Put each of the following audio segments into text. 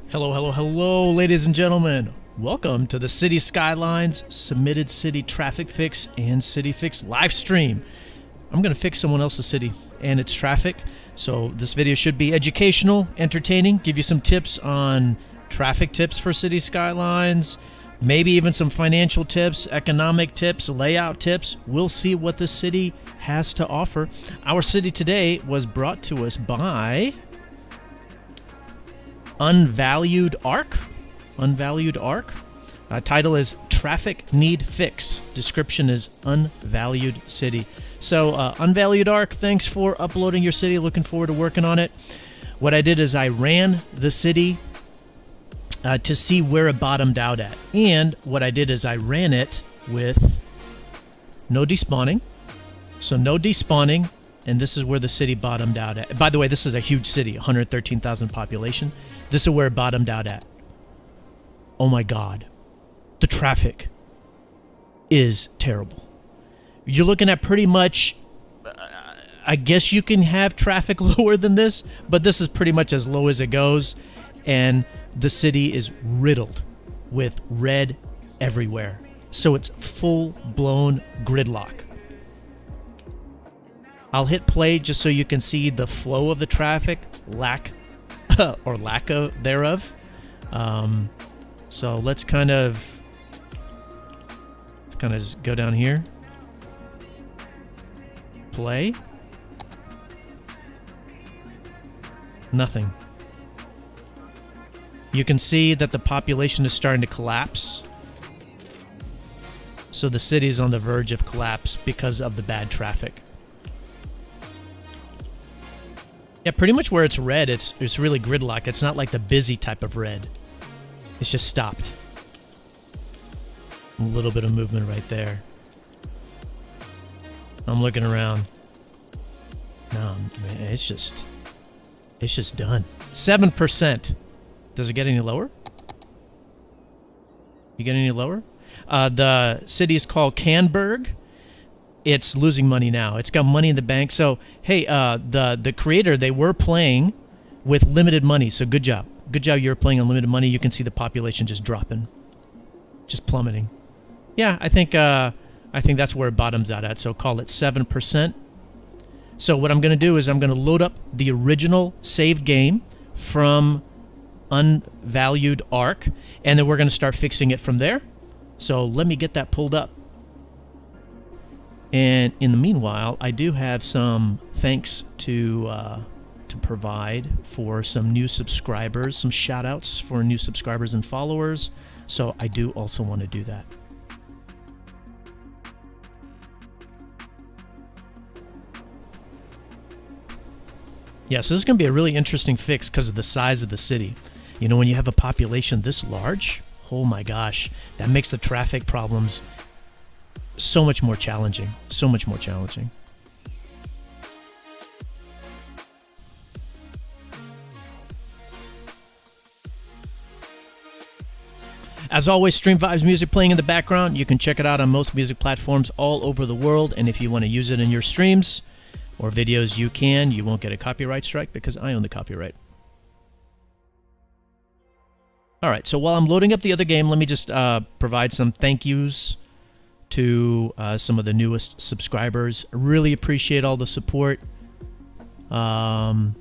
Hello, hello, hello, ladies and gentlemen. Welcome to the Cities Skylines Submitted City Traffic Fix and City Fix live stream. I'm going to fix someone else's city and its traffic. So this video should be educational, entertaining, give you some tips on traffic tips for City Skylines, maybe even some financial tips, economic tips, layout tips. We'll see what the city has to offer. Our city today was brought to us by Unvalued Arc. Title is Traffic Need Fix. Description is Unvalued City. So Unvalued Arc, thanks for uploading your city. Looking forward to working on it. What I did is I ran the city to see where it bottomed out at. And what I did is I ran it with no despawning. So no despawning. And this is where the city bottomed out at. By the way, this is a huge city, 113,000 population. This is where it bottomed out at. Oh my God. The traffic is terrible. You're looking at pretty much, I guess you can have traffic lower than this, but this is pretty much as low as it goes. And the city is riddled with red everywhere. So it's full-blown gridlock. I'll hit play just so you can see the flow of the traffic, lack of thereof. So let's kind of go down here. Play. Nothing. You can see that the population is starting to collapse. So the city is on the verge of collapse because of the bad traffic. Yeah, pretty much where it's red, it's really gridlock. It's not like the busy type of red. It's just stopped. A little bit of movement right there. I'm looking around. No, man, it's just done. 7%. Does it get any lower? You get any lower? The city is called Canberg. It's losing money now. It's got money in the bank. So, hey, the creator, they were playing with limited money. So good job. Good job you're playing on limited money. You can see the population just dropping. Just plummeting. Yeah, I think that's where it bottoms out at. So call it 7%. So what I'm going to do is I'm going to load up the original saved game from Unvalued Arc. And then we're going to start fixing it from there. So let me get that pulled up. And in the meanwhile, I do have some thanks to provide for some new subscribers, some shout-outs for new subscribers and followers. So I do also want to do that. Yeah, so this is going to be a really interesting fix because of the size of the city. You know, when you have a population this large, oh my gosh, that makes the traffic problems so much more challenging. So much more challenging. As always, Stream Vibes music playing in the background. You can check it out on most music platforms all over the world. And if you want to use it in your streams or videos, you can. You won't get a copyright strike because I own the copyright. All right, so while I'm loading up the other game, let me just provide some thank yous to some of the newest subscribers. I really appreciate all the support. So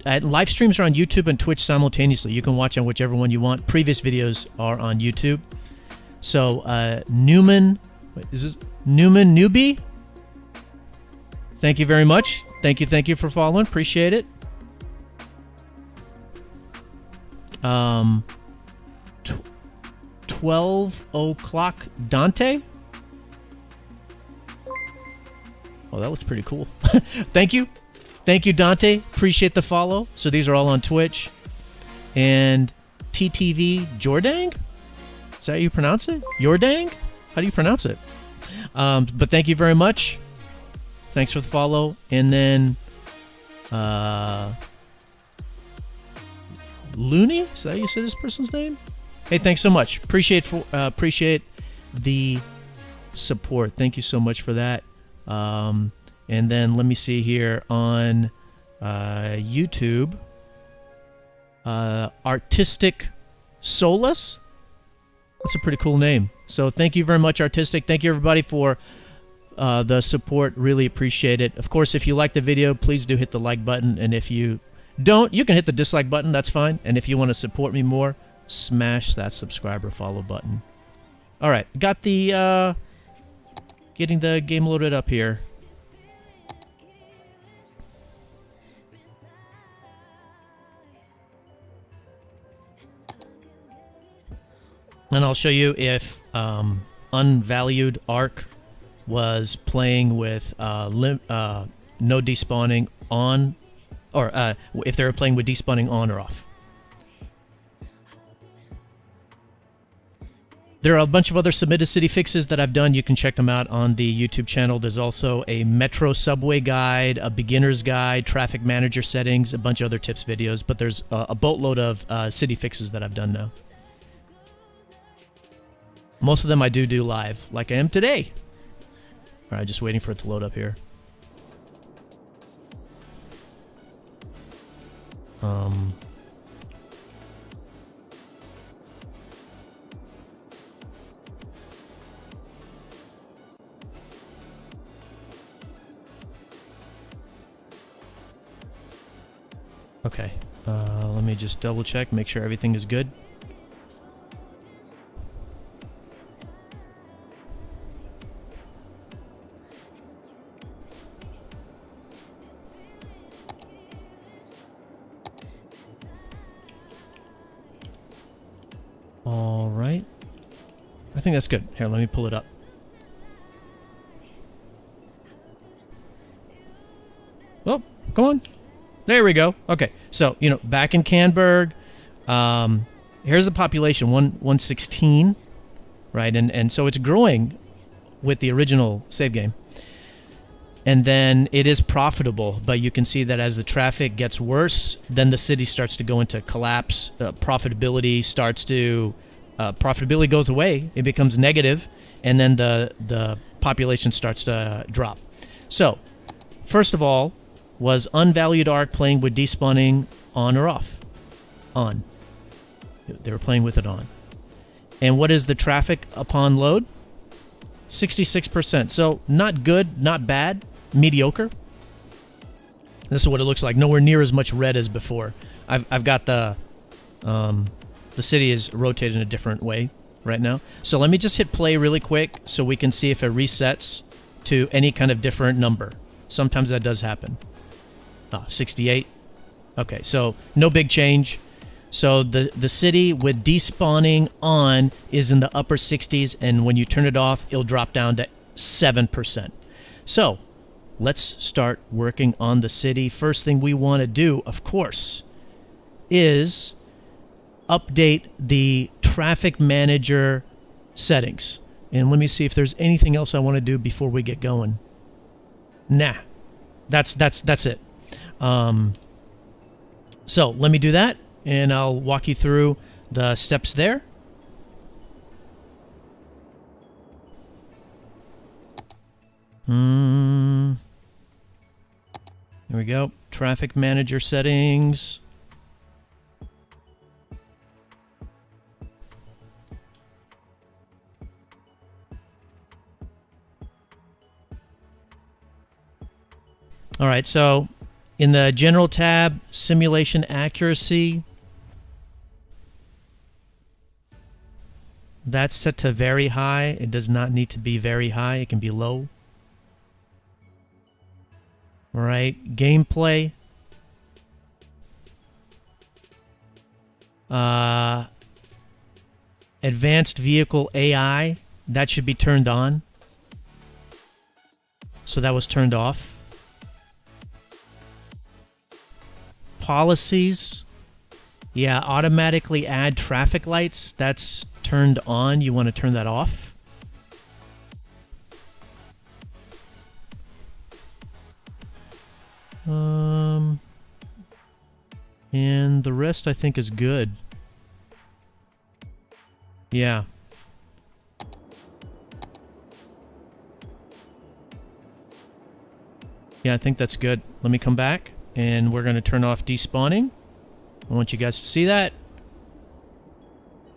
live streams are on YouTube and Twitch simultaneously. You can watch on whichever one you want. Previous videos are on YouTube. So Newman Newbie? Thank you very much. Thank you for following. Appreciate it. 12 o'clock Dante. Oh, that looks pretty cool. Thank you Dante, appreciate the follow. So these are all on Twitch. And TTV Jordang, is that how you pronounce it? Jordang, how do you pronounce it? But thank you very much, thanks for the follow. And then Looney, is that how you say this person's name? Hey, thanks so much. Appreciate the support. Thank you so much for that. And then let me see here on YouTube. Artistic Solus. That's a pretty cool name. So thank you very much, Artistic. Thank you, everybody, for the support. Really appreciate it. Of course, if you like the video, please do hit the like button. And if you don't, you can hit the dislike button. That's fine. And if you want to support me more, smash that subscribe or follow button. All right. Got the... getting the game loaded up here. And I'll show you if Unvalued Arc was playing with no despawning on, or if they were playing with despawning on or off. There are a bunch of other submitted city fixes that I've done. You can check them out on the YouTube channel. There's also a Metro Subway guide, a beginner's guide, traffic manager settings, a bunch of other tips videos, but there's a boatload of city fixes that I've done now. Most of them I do live, like I am today. All right, just waiting for it to load up here. Okay, let me just double check, make sure everything is good. All right. I think that's good. Here, let me pull it up. Well, come on. There we go. Okay, so, you know, back in Canberg, here's the population, 116, right? And so it's growing with the original save game. And then it is profitable, but you can see that as the traffic gets worse, then the city starts to go into collapse. Profitability goes away. It becomes negative, and then the population starts to drop. So, first of all, was Unvalued Arc playing with despawning on or off? On. They were playing with it on. And what is the traffic upon load? 66%. So not good, not bad, mediocre. This is what it looks like. Nowhere near as much red as before. I've got the city is rotated in a different way right now. So let me just hit play really quick so we can see if it resets to any kind of different number. Sometimes that does happen. 68. Okay, so no big change. So the city with despawning on is in the upper 60s, and when you turn it off, it'll drop down to 7%. So let's start working on the city. First thing we want to do, of course, is update the traffic manager settings. And let me see if there's anything else I want to do before we get going. Nah, that's it. So let me do that, and I'll walk you through the steps there. There we go. Traffic manager settings. All right, so in the General tab, Simulation Accuracy, that's set to very high. It does not need to be very high. It can be low. All right, Gameplay. Advanced Vehicle AI, that should be turned on. So that was turned off. Policies, yeah, automatically add traffic lights, that's turned on. You want to turn that off. And the rest I think is good. Yeah. Yeah, I think that's good. Let me come back, and we're going to turn off despawning. I want you guys to see that.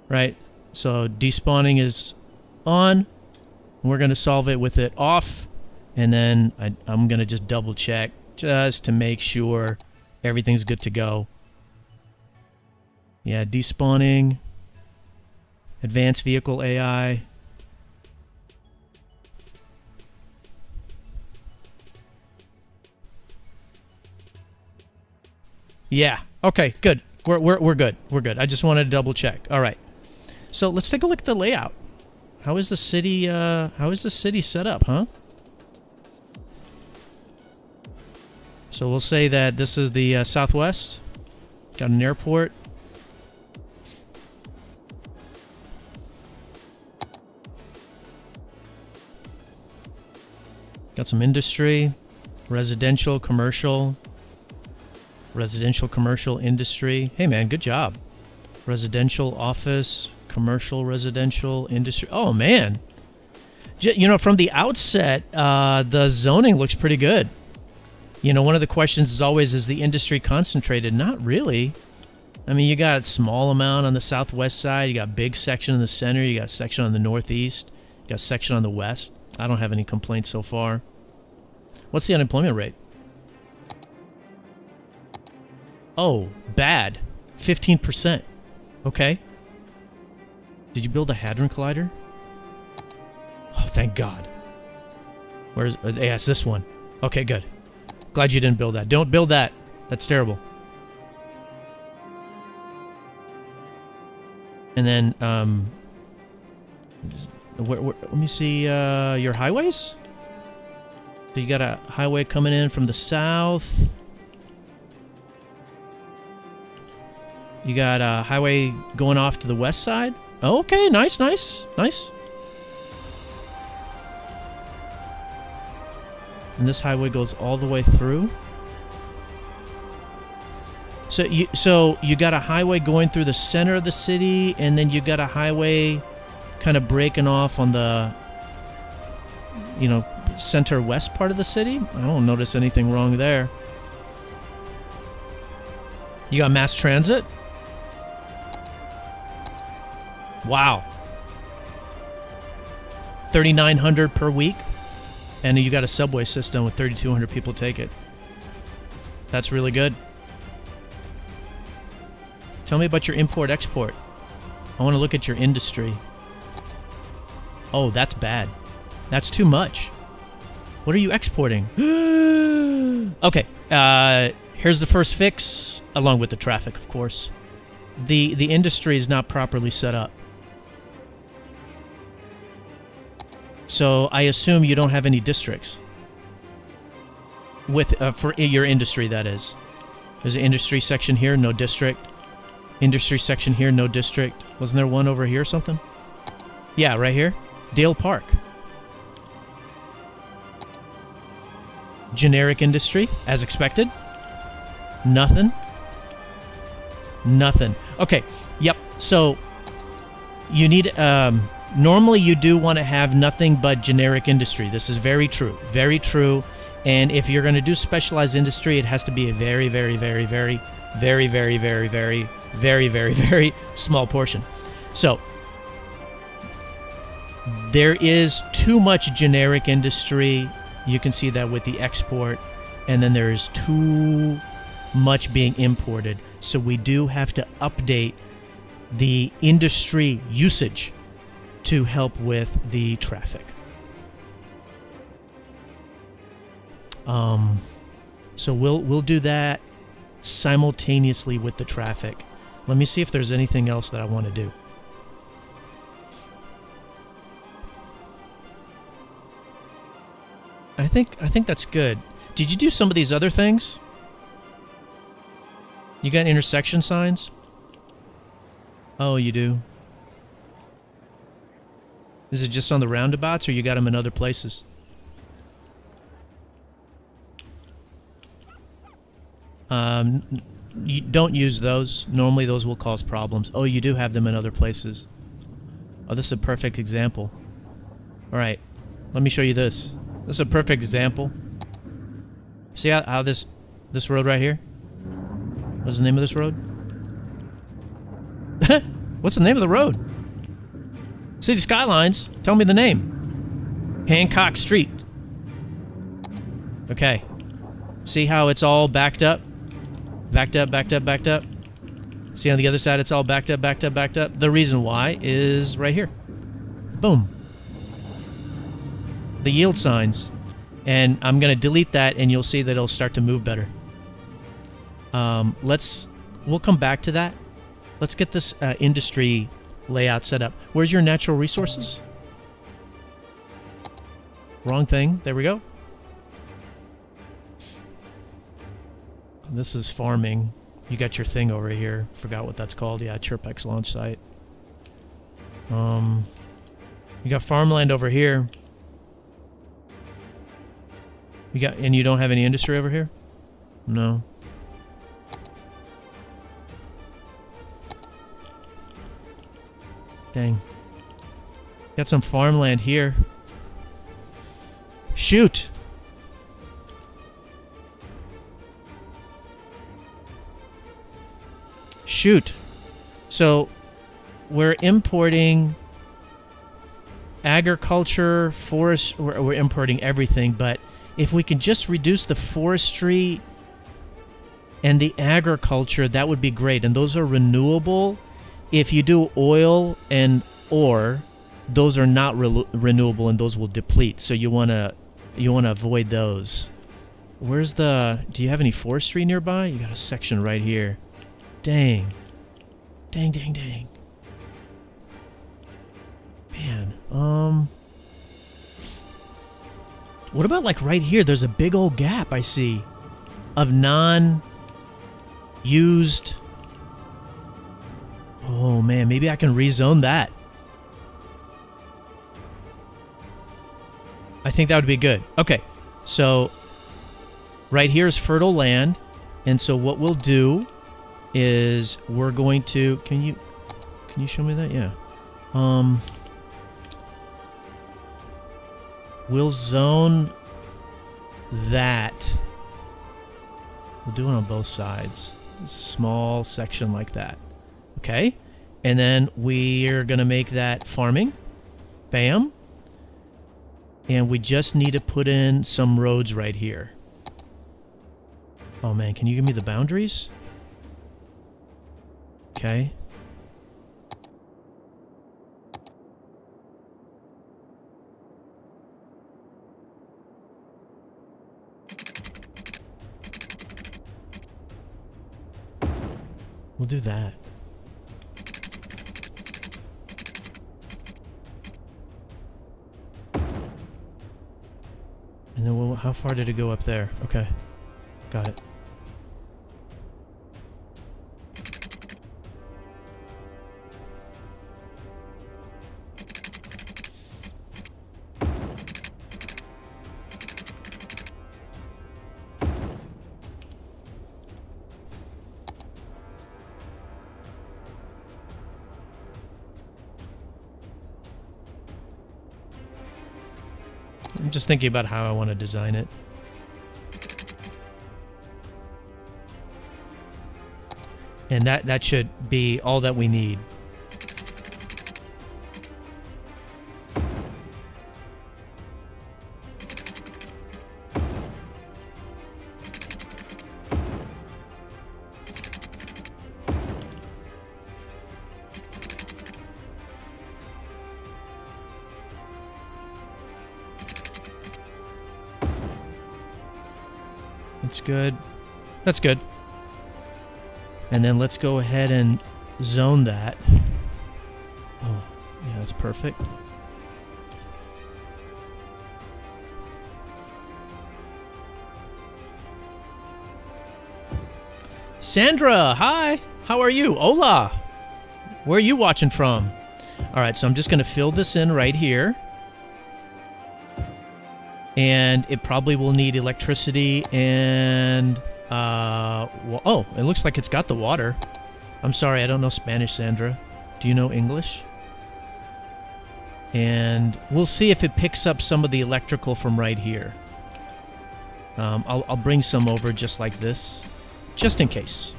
Right, so despawning is on. We're going to solve it with it off, and then I'm going to just double check just to make sure everything's good to go. Yeah, despawning, advanced vehicle AI. Yeah, okay, good. We're good. We're good. I just wanted to double check. All right. So let's take a look at the layout. How is the city set up, huh? So we'll say that this is the southwest. Got an airport. Got some industry, residential, commercial, industry. Hey man, good job. Residential, office, commercial, residential, industry. Oh man. You know, from the outset, the zoning looks pretty good. You know, one of the questions is always, is the industry concentrated? Not really. I mean, you got a small amount on the southwest side. You got big section in the center. You got a section on the northeast. You got a section on the west. I don't have any complaints so far. What's the unemployment rate? Oh, bad. 15%. Okay. Did you build a Hadron Collider? Oh, thank God. Where's... yeah, it's this one. Okay, good. Glad you didn't build that. Don't build that. That's terrible. And then, let me see, your highways? So you got a highway coming in from the south. You got a highway going off to the west side. Oh, okay, nice, nice, nice. And this highway goes all the way through. So you got a highway going through the center of the city, and then you got a highway kind of breaking off on the, you know, center west part of the city. I don't notice anything wrong there. You got mass transit. Wow. 3,900 per week. And you got a subway system with 3,200 people take it. That's really good. Tell me about your import-export. I want to look at your industry. Oh, that's bad. That's too much. What are you exporting? Okay, here's the first fix, along with the traffic, of course. The industry is not properly set up. So I assume you don't have any districts with for your industry. That is, there's an industry section here, no district. Industry section here, no district. Wasn't there one over here or something? Yeah, right here, Dale Park. Generic industry, as expected. Nothing. Nothing. Okay. Yep. So you need. Normally, you do want to have nothing but generic industry. This is very true. Very true. And if you're going to do specialized industry, it has to be a very, very, very, very, very, very, very, very, very, very, very small portion. So there is too much generic industry. You can see that with the export, and then there is too much being imported. So we do have to update the industry usage to help with the traffic. So we'll do that simultaneously with the traffic. Let me see if there's anything else that I want to do. I think that's good. Did you do some of these other things? You got intersection signs? Oh, you do. Is it just on the roundabouts, or you got them in other places? You don't use those. Normally those will cause problems. Oh, you do have them in other places. Oh, this is a perfect example. All right, let me show you this. This is a perfect example. See how this road right here? What's the name of this road? What's the name of the road? Cities Skylines. Tell me the name. Hancock Street. Okay. See how it's all backed up? Backed up, backed up, backed up. See on the other side it's all backed up, backed up, backed up? The reason why is right here. Boom. The yield signs. And I'm going to delete that and you'll see that it'll start to move better. We'll come back to that. Let's get this industry layout set up. Where's your natural resources? Wrong thing. There we go. This is farming. You got your thing over here. Forgot what that's called. Yeah, Chirpex launch site. You got farmland over here. And you don't have any industry over here? No. Dang. Got some farmland here. Shoot! Shoot. So, we're importing agriculture, forest, we're importing everything, but if we can just reduce the forestry and the agriculture, that would be great. And those are renewable. If you do oil and ore, those are not renewable and those will deplete. So you want to avoid those. Where's the... Do you have any forestry nearby? You got a section right here. Dang. Dang, dang, dang. Man, what about like right here? There's a big old gap I see of non-used... Oh man, maybe I can rezone that. I think that would be good. Okay, so right here is fertile land, and so what we'll do is we're going to... Can you show me that? Yeah. We'll zone that. We'll do it on both sides. A small section like that. Okay? And then we're going to make that farming. Bam. And we just need to put in some roads right here. Oh man, can you give me the boundaries? Okay. We'll do that. And then how far did it go up there? Okay. Got it. I'm just thinking about how I want to design it. And that should be all that we need. That's good. That's good. And then let's go ahead and zone that. Oh, yeah, that's perfect. Sandra, hi. How are you? Hola. Where are you watching from? All right, so I'm just going to fill this in right here. And it probably will need electricity and, well, oh, it looks like it's got the water. I'm sorry, I don't know Spanish, Sandra. Do you know English? And we'll see if it picks up some of the electrical from right here. I'll bring some over just like this, just in case.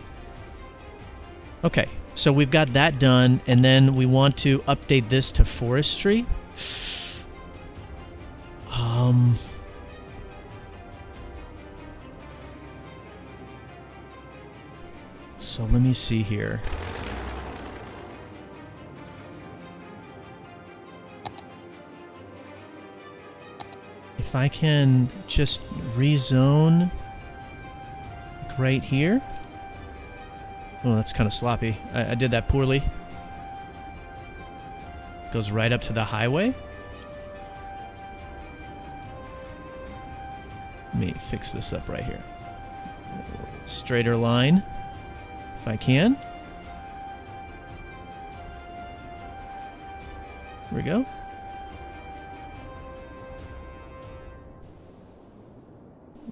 Okay, so we've got that done, and then we want to update this to forestry. So let me see here. If I can just rezone right here. Oh, that's kind of sloppy. I did that poorly. Goes right up to the highway. Let me fix this up right here. Straighter line, if I can. Here we go.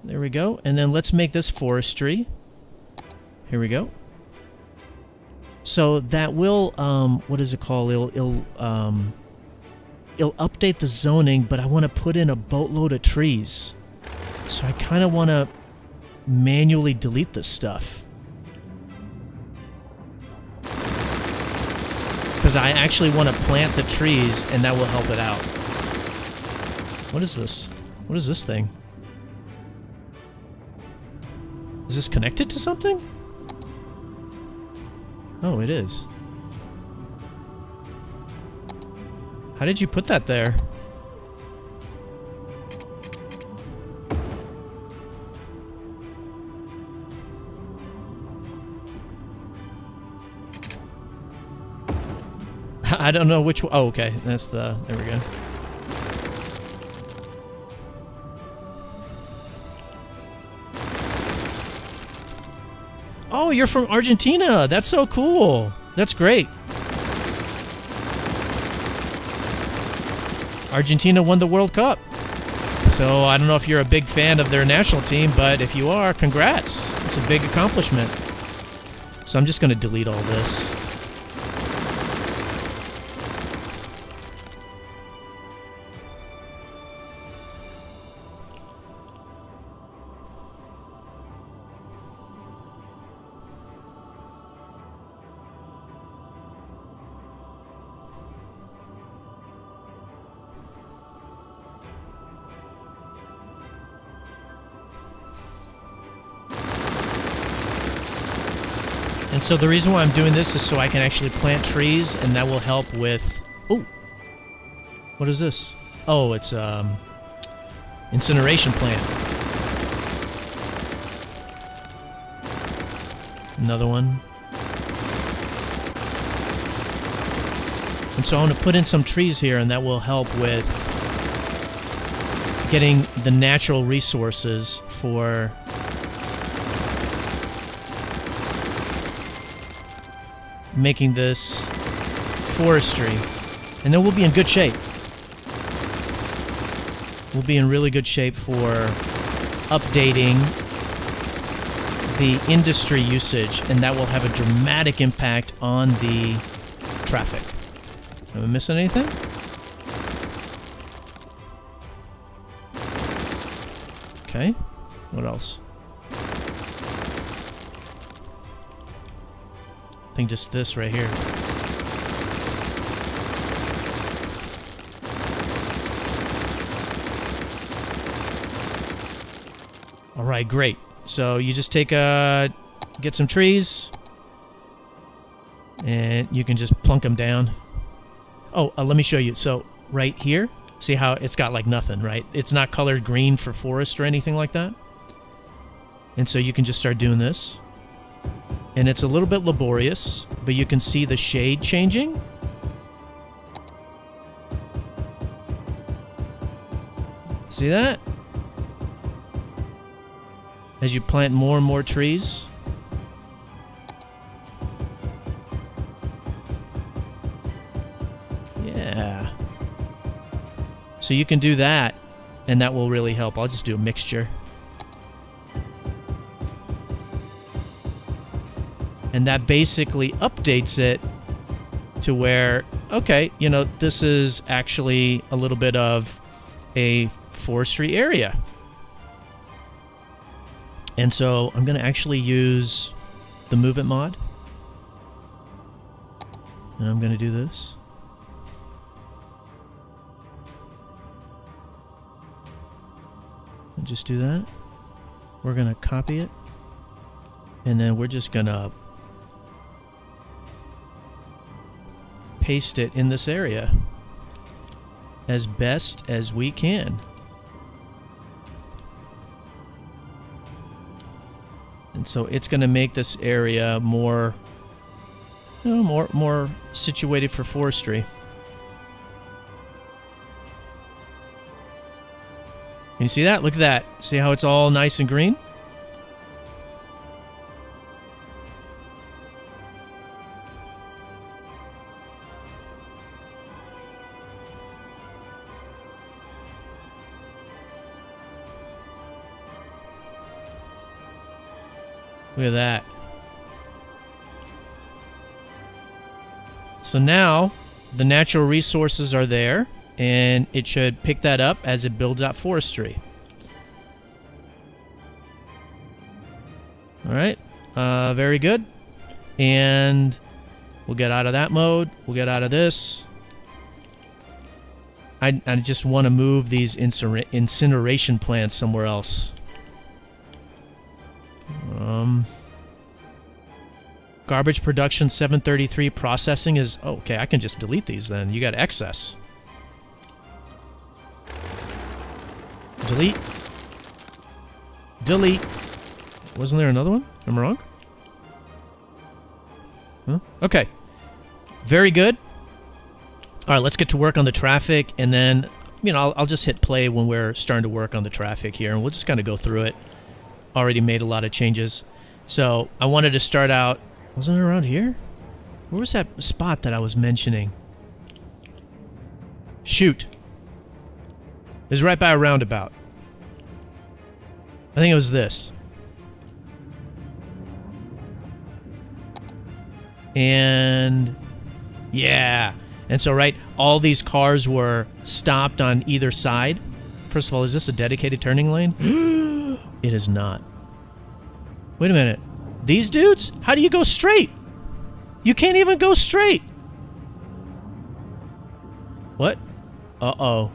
There we go. And then let's make this forestry. Here we go. So that will, what is it called? It'll update the zoning, but I want to put in a boatload of trees. So I kind of want to manually delete this stuff. Because I actually want to plant the trees, and that will help it out. What is this? What is this thing? Is this connected to something? Oh, it is. How did you put that there? I don't know which one. Oh, okay. That's the... There we go. Oh, you're from Argentina. That's so cool. That's great. Argentina won the World Cup. So I don't know if you're a big fan of their national team, but if you are, congrats. It's a big accomplishment. So I'm just going to delete all this. And so the reason why I'm doing this is so I can actually plant trees, and that will help with... Oh! What is this? Oh, it's incineration plant. Another one. And so I want to put in some trees here, and that will help with getting the natural resources for... making this forestry, and then we'll be in good shape. We'll be in really good shape for updating the industry usage, and that will have a dramatic impact on the traffic. Am I missing anything? Okay, what else? I think just this right here. All right, great. So you just take get some trees, and you can just plunk them down. Oh, let me show you. So right here, see how it's got like nothing, right? It's not colored green for forest or anything like that. And so you can just start doing this. And it's a little bit laborious, but you can see the shade changing. See that? As you plant more and more trees. Yeah. So you can do that, and that will really help. I'll just do a mixture. And that basically updates it to where, okay, you know, this is actually a little bit of a forestry area. And so I'm going to actually use the Move It mod. And I'm going to do this. And just do that. We're going to copy it. And then we're just going to paste it in this area as best as we can. And so it's going to make this area more, you know, more situated for forestry. Can you see that? Look at that. See how it's all nice and green? Look at that. So now the natural resources are there, and it should pick that up as it builds out forestry. All right, very good. And we'll get out of that mode. We'll get out of this. I just want to move these incineration plants somewhere else. Garbage production 733, processing is... Oh, okay, I can just delete these then. You got excess. Delete. Delete. Wasn't there another one? Am I wrong? Huh? Okay. Very good. All right, let's get to work on the traffic, and then, you know, I'll just hit play when we're starting to work on the traffic here, and we'll just kind of go through it. Already made a lot of changes. So I wanted to start out... Wasn't it around here? Where was that spot that I was mentioning? Shoot. It was right by a roundabout. I think it was this. And... yeah. And so, right, all these cars were stopped on either side. First of all, is this a dedicated turning lane? It is not. Wait a minute. These dudes? How do you go straight? You can't even go straight. What? Uh-oh.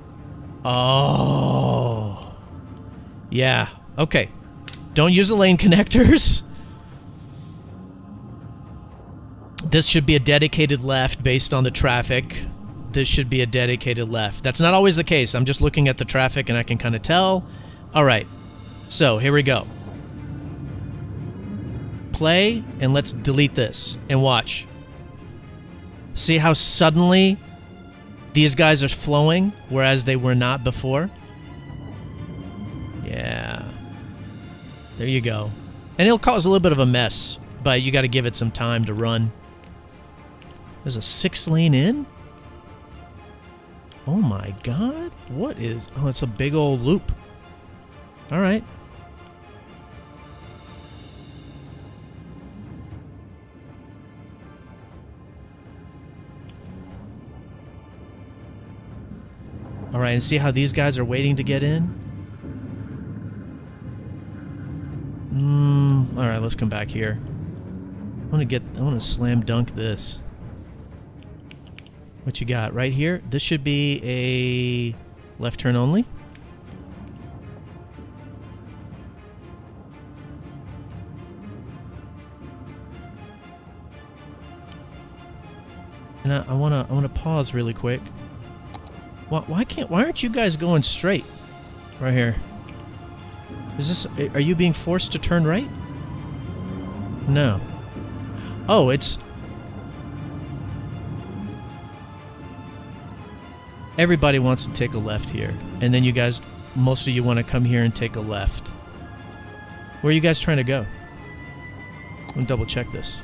Oh. Yeah. Okay. Don't use the lane connectors. This should be a dedicated left based on the traffic. This should be a dedicated left. That's not always the case. I'm just looking at the traffic and I can kind of tell. All right. So, here we go. Play, and let's delete this, and watch. See how suddenly these guys are flowing, whereas they were not before? Yeah. There you go. And it'll cause a little bit of a mess, but you got to give it some time to run. There's a 6-lane in? Oh my god. What is... Oh, it's a big old loop. Alright. Alright, and see how these guys are waiting to get in? Alright, let's come back here. I want to slam dunk this. What you got? Right here? This should be a left turn only. And I wanna pause really quick. Why aren't you guys going straight? Right here. Are you being forced to turn right? No. Oh, it's... Everybody wants to take a left here. And then you guys, most of you want to come here and take a left. Where are you guys trying to go? I'm gonna double check this.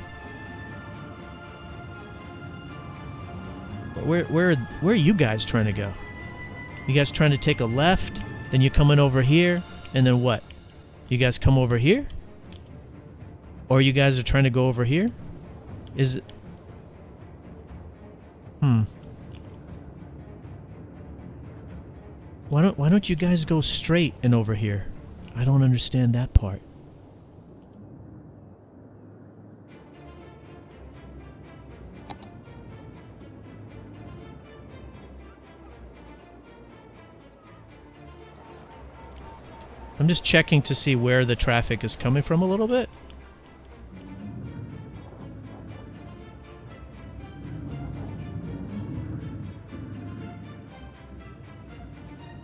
Where are you guys trying to go? You guys trying to take a left, then you come in over here, and then what? You guys come over here? Or you guys are trying to go over here? Is it... Why don't you guys go straight and over here? I don't understand that part. I'm just checking to see where the traffic is coming from a little bit.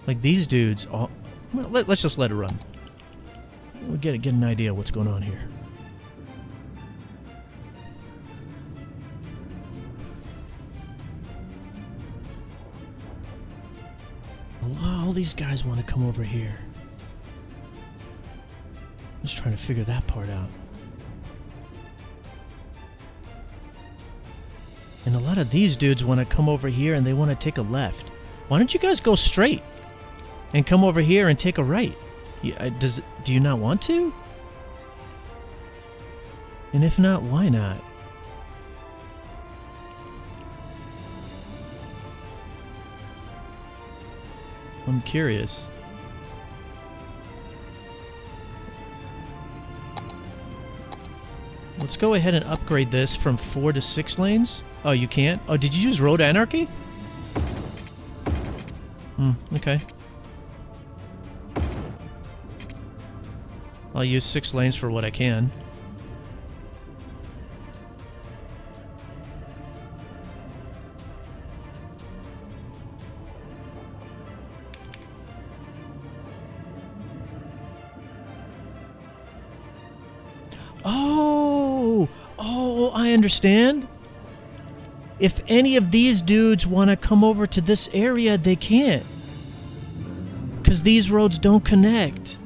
Like these dudes, all, well, let's just let it run. We'll get an idea of what's going on here. All these guys want to come over here. I'm just trying to figure that part out. And a lot of these dudes want to come over here and they want to take a left. Why don't you guys go straight and come over here and take a right? Do you not want to? And if not, why not? I'm curious. Let's go ahead and upgrade this from 4 to 6 lanes. Oh, you can't? Oh, did you use Road Anarchy? Okay. I'll use 6 lanes for what I can. Oh, I understand. If any of these dudes want to come over to this area, they can't. Because these roads don't connect.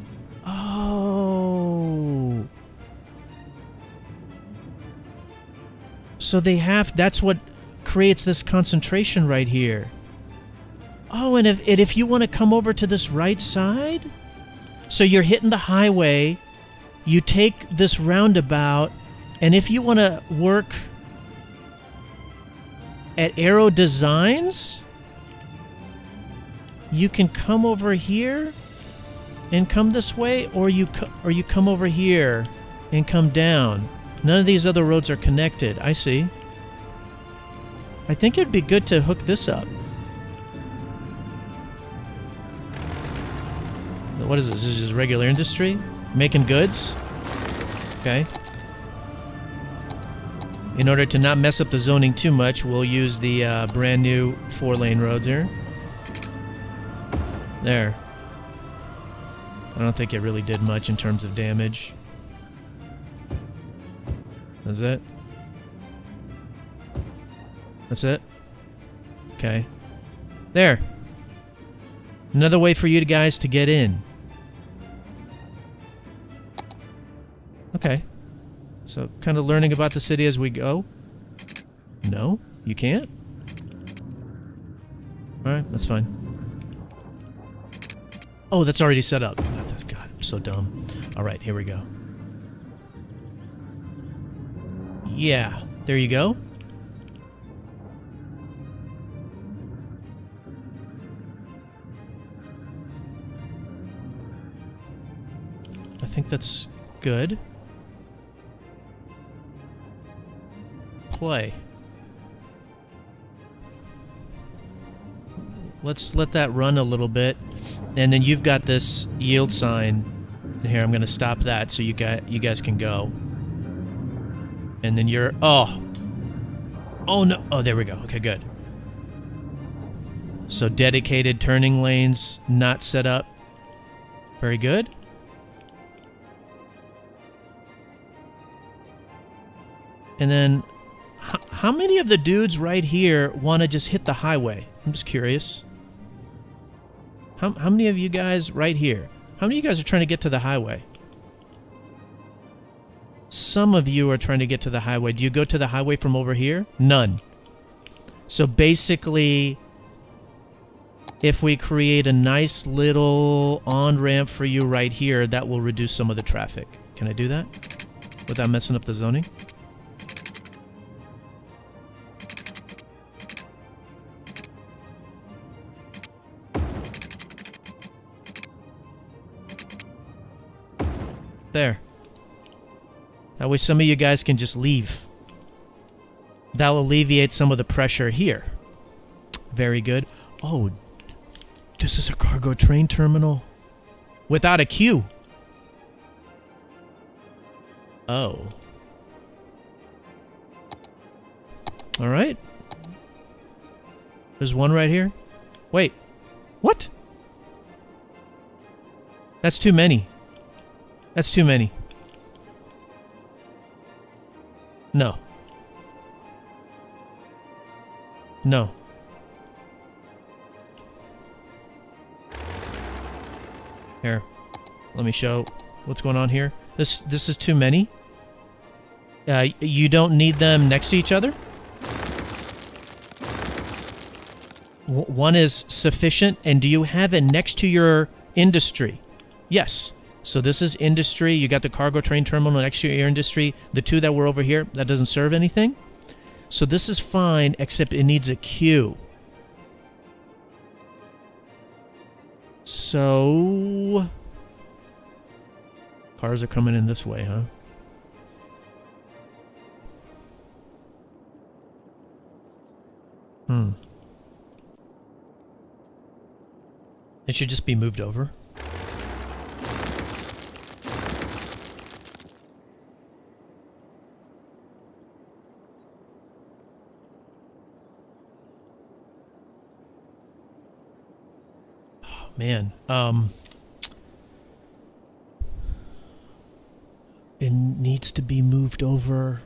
Oh. So they have, that's what creates this concentration right here. Oh, and if you want to come over to this right side, so you're hitting the highway, you take this roundabout, and if you want to work at Aero Designs, you can come over here and come this way, or you come over here and come down. None of these other roads are connected. I see. I think it'd be good to hook this up. What is this? This is just regular industry? Making goods? Okay. In order to not mess up the zoning too much, we'll use the brand new 4-lane roads here. There. I don't think it really did much in terms of damage. That's it? That's it? Okay. There. Another way for you guys to get in. Okay. So, kind of learning about the city as we go. No? You can't? Alright, that's fine. Oh, that's already set up. God, I'm so dumb. Alright, here we go. Yeah, there you go. I think that's good. Play. Let's let that run a little bit, and then you've got this yield sign here. I'm going to stop that so you guys can go. And then you're oh no, oh there we go. Okay, good. So dedicated turning lanes not set up. Very good. And then how many of the dudes right here want to just hit the highway? I'm just curious. How many of you guys right here? How many of you guys are trying to get to the highway? Some of you are trying to get to the highway. Do you go to the highway from over here? None. So basically, if we create a nice little on-ramp for you right here, that will reduce some of the traffic. Can I do that without messing up the zoning? There. That way some of you guys can just leave. That'll alleviate some of the pressure here. Very good. Oh, this is a cargo train terminal. without a queue. Oh. All right. There's one right here. Wait. What? That's too many. That's too many. No. No. Here. Let me show what's going on here. This is too many. You don't need them next to each other. One is sufficient, and do you have it next to your industry? Yes. So this is industry. You got the cargo train terminal next to your industry. The two that were over here, that doesn't serve anything. So this is fine, except it needs a queue. So... cars are coming in this way, huh? It should just be moved over. Oh, man. It needs to be moved over.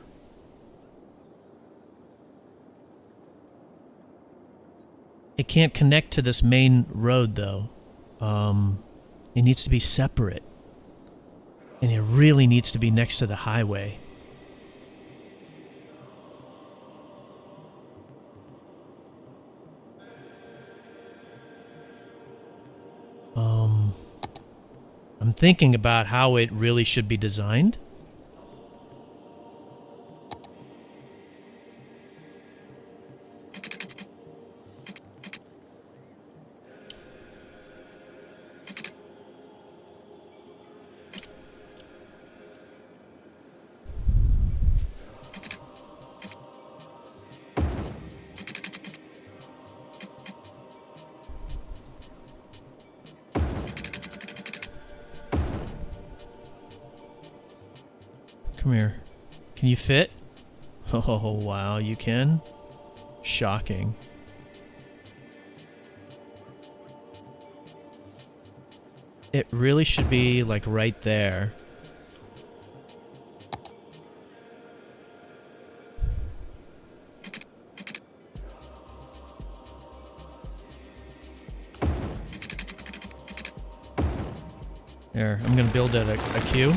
It can't connect to this main road, though. It needs to be separate. And it really needs to be next to the highway. I'm thinking about how it really should be designed. Come here. Can you fit? Oh, wow, you can? Shocking. It really should be, like, right there. There, I'm gonna build a queue.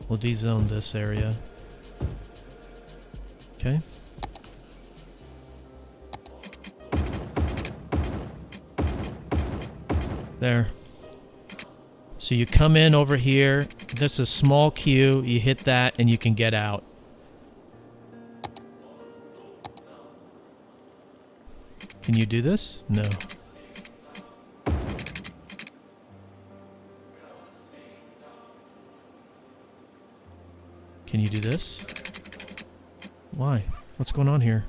We'll dezone this area. Okay. There. So you come in over here. This is a small queue. You hit that and you can get out. Can you do this? No. Can you do this? Why? What's going on here?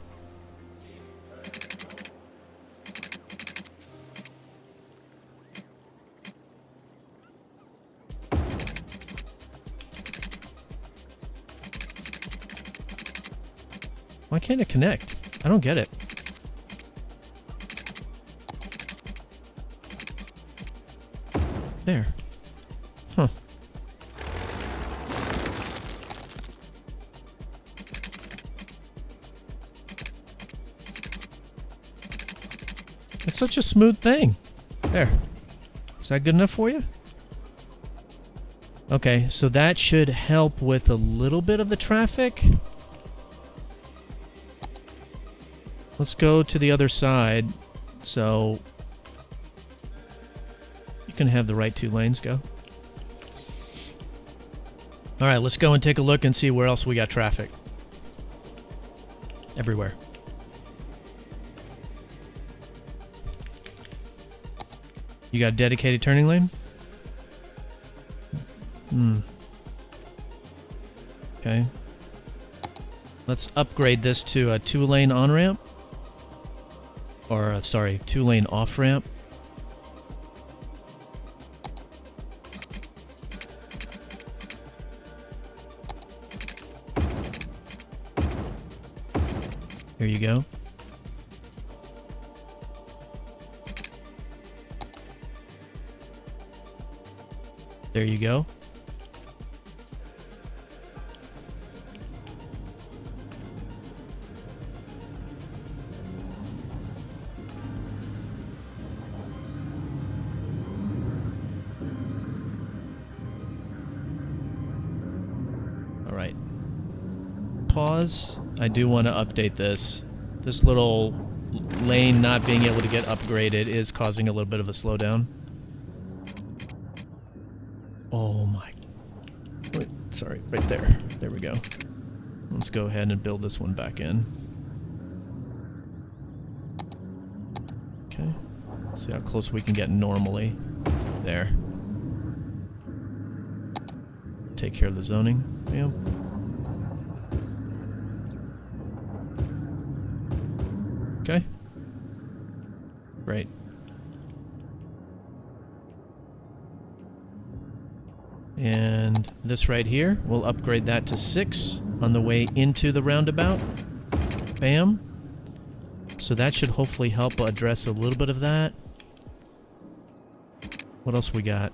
Why can't it connect? I don't get it. There. Huh. It's such a smooth thing. There. Is that good enough for you? Okay, so that should help with a little bit of the traffic. Let's go to the other side. So you can have the right two lanes go. All right, let's go and take a look and see where else we got traffic. Everywhere. You got a dedicated turning lane? Okay. Let's upgrade this to a 2-lane on-ramp. Or, sorry, 2-lane off-ramp. Here you go. There you go. All right. Pause. I do want to update this. This little lane not being able to get upgraded is causing a little bit of a slowdown. Oh my... Wait, sorry, right there. There we go. Let's go ahead and build this one back in. Okay. See how close we can get normally. There. Take care of the zoning. Bam. Okay. Great. And this right here, we'll upgrade that to 6 on the way into the roundabout. Bam. So that should hopefully help address a little bit of that. What else we got?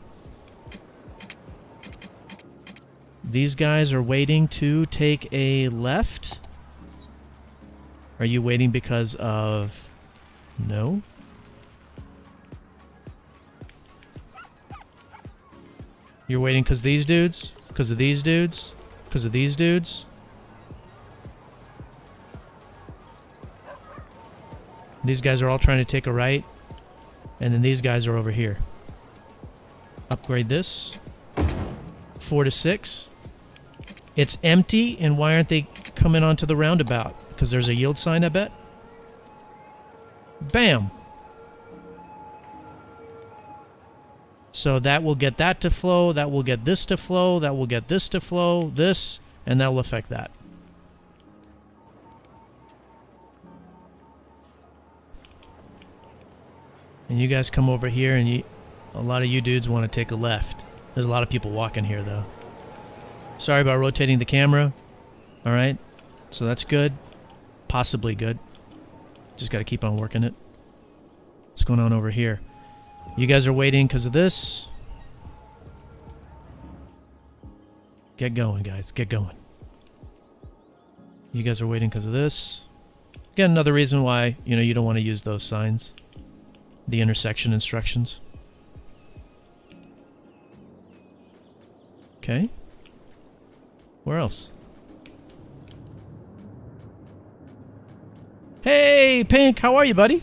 These guys are waiting to take a left. Are you waiting because of... No? You're waiting because these dudes? Because of these dudes? Because of these dudes? These guys are all trying to take a right. And then these guys are over here. Upgrade this. 4 to 6. It's empty, and why aren't they coming onto the roundabout? Because there's a yield sign, I bet. Bam! So that will get that to flow, that will get this to flow, that will get this to flow, this, and that will affect that. And you guys come over here, and a lot of you dudes want to take a left. There's a lot of people walking here, though. Sorry about rotating the camera. Alright, so that's good. Possibly good. Just got to keep on working it. What's going on over here? You guys are waiting because of this. Get going, guys. Get going. You guys are waiting because of this. Again, another reason why, you don't want to use those signs. The intersection instructions. Okay. Where else? Hey, Pink, how are you, buddy?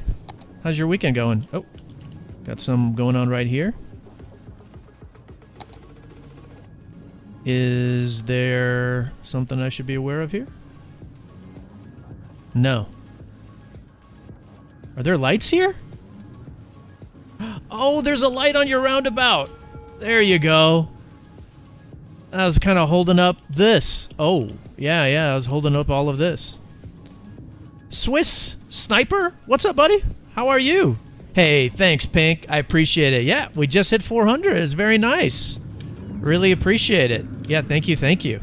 How's your weekend going? Oh, got some going on right here. Is there something I should be aware of here? No. Are there lights here? Oh, there's a light on your roundabout. There you go. I was kind of holding up this. Oh, yeah, I was holding up all of this. Swiss Sniper? What's up, buddy? How are you? Hey, thanks, Pink. I appreciate it. Yeah, we just hit 400. It's very nice. Really appreciate it. Yeah, thank you, thank you.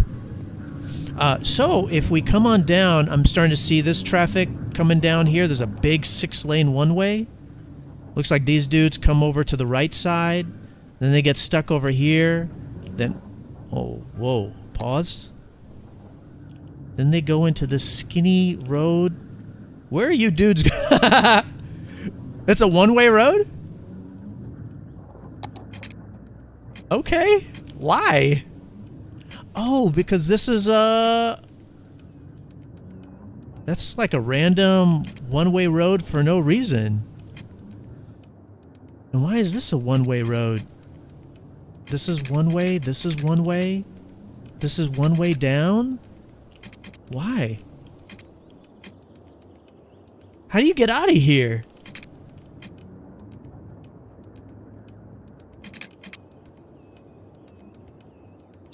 So, if we come on down, I'm starting to see this traffic coming down here. There's a big 6-lane one-way. Looks like these dudes come over to the right side. Then they get stuck over here. Then... Oh, whoa. Pause. Then they go into this skinny road. Where are you dudes? It's a one-way road? Okay. Why? Oh, because this is that's like a random one-way road for no reason. And why is this a one-way road? This is one way, this is one way, this is one way down? Why? How do you get out of here?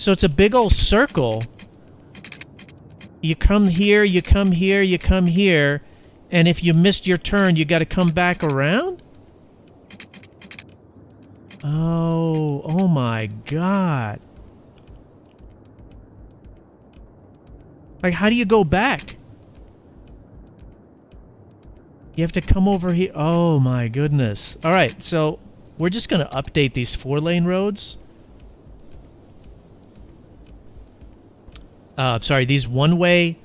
So it's a big old circle. You come here, you come here, you come here, and if you missed your turn, you got to come back around? Oh my God. Like, how do you go back? You have to come over here. Oh my goodness. All right, so we're just going to update these 4-lane roads. Sorry, these one-way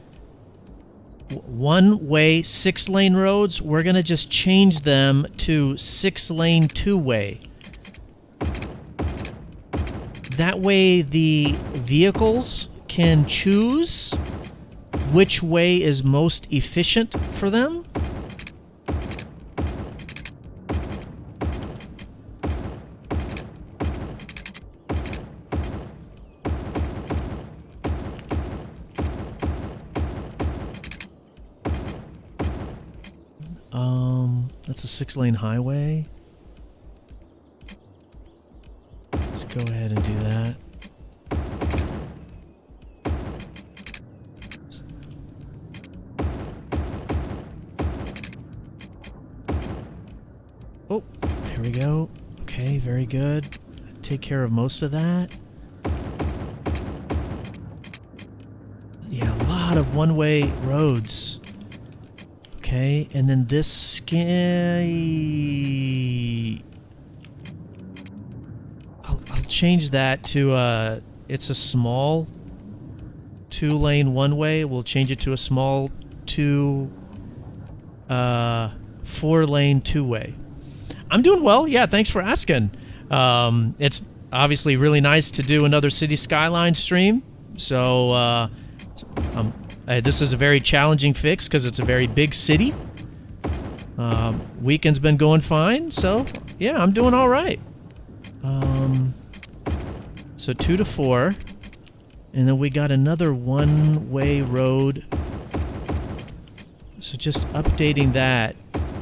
6-lane roads, we're going to just change them to 6-lane 2-way. That way the vehicles can choose which way is most efficient for them. That's a 6-lane highway. Let's go ahead and do that. Oh, there we go. Okay, very good. Take care of most of that. Yeah, a lot of one-way roads. Okay, and then this I'll change that to it's a small 2-lane one-way. We'll change it to a small 4-lane 2-way. I'm doing well. Yeah, thanks for asking. It's obviously really nice to do another Cities Skylines stream. So this is a very challenging fix because it's a very big city. Weekend's been going fine, so yeah, I'm doing all right. So 2 to 4, and then we got another one-way road. So just updating that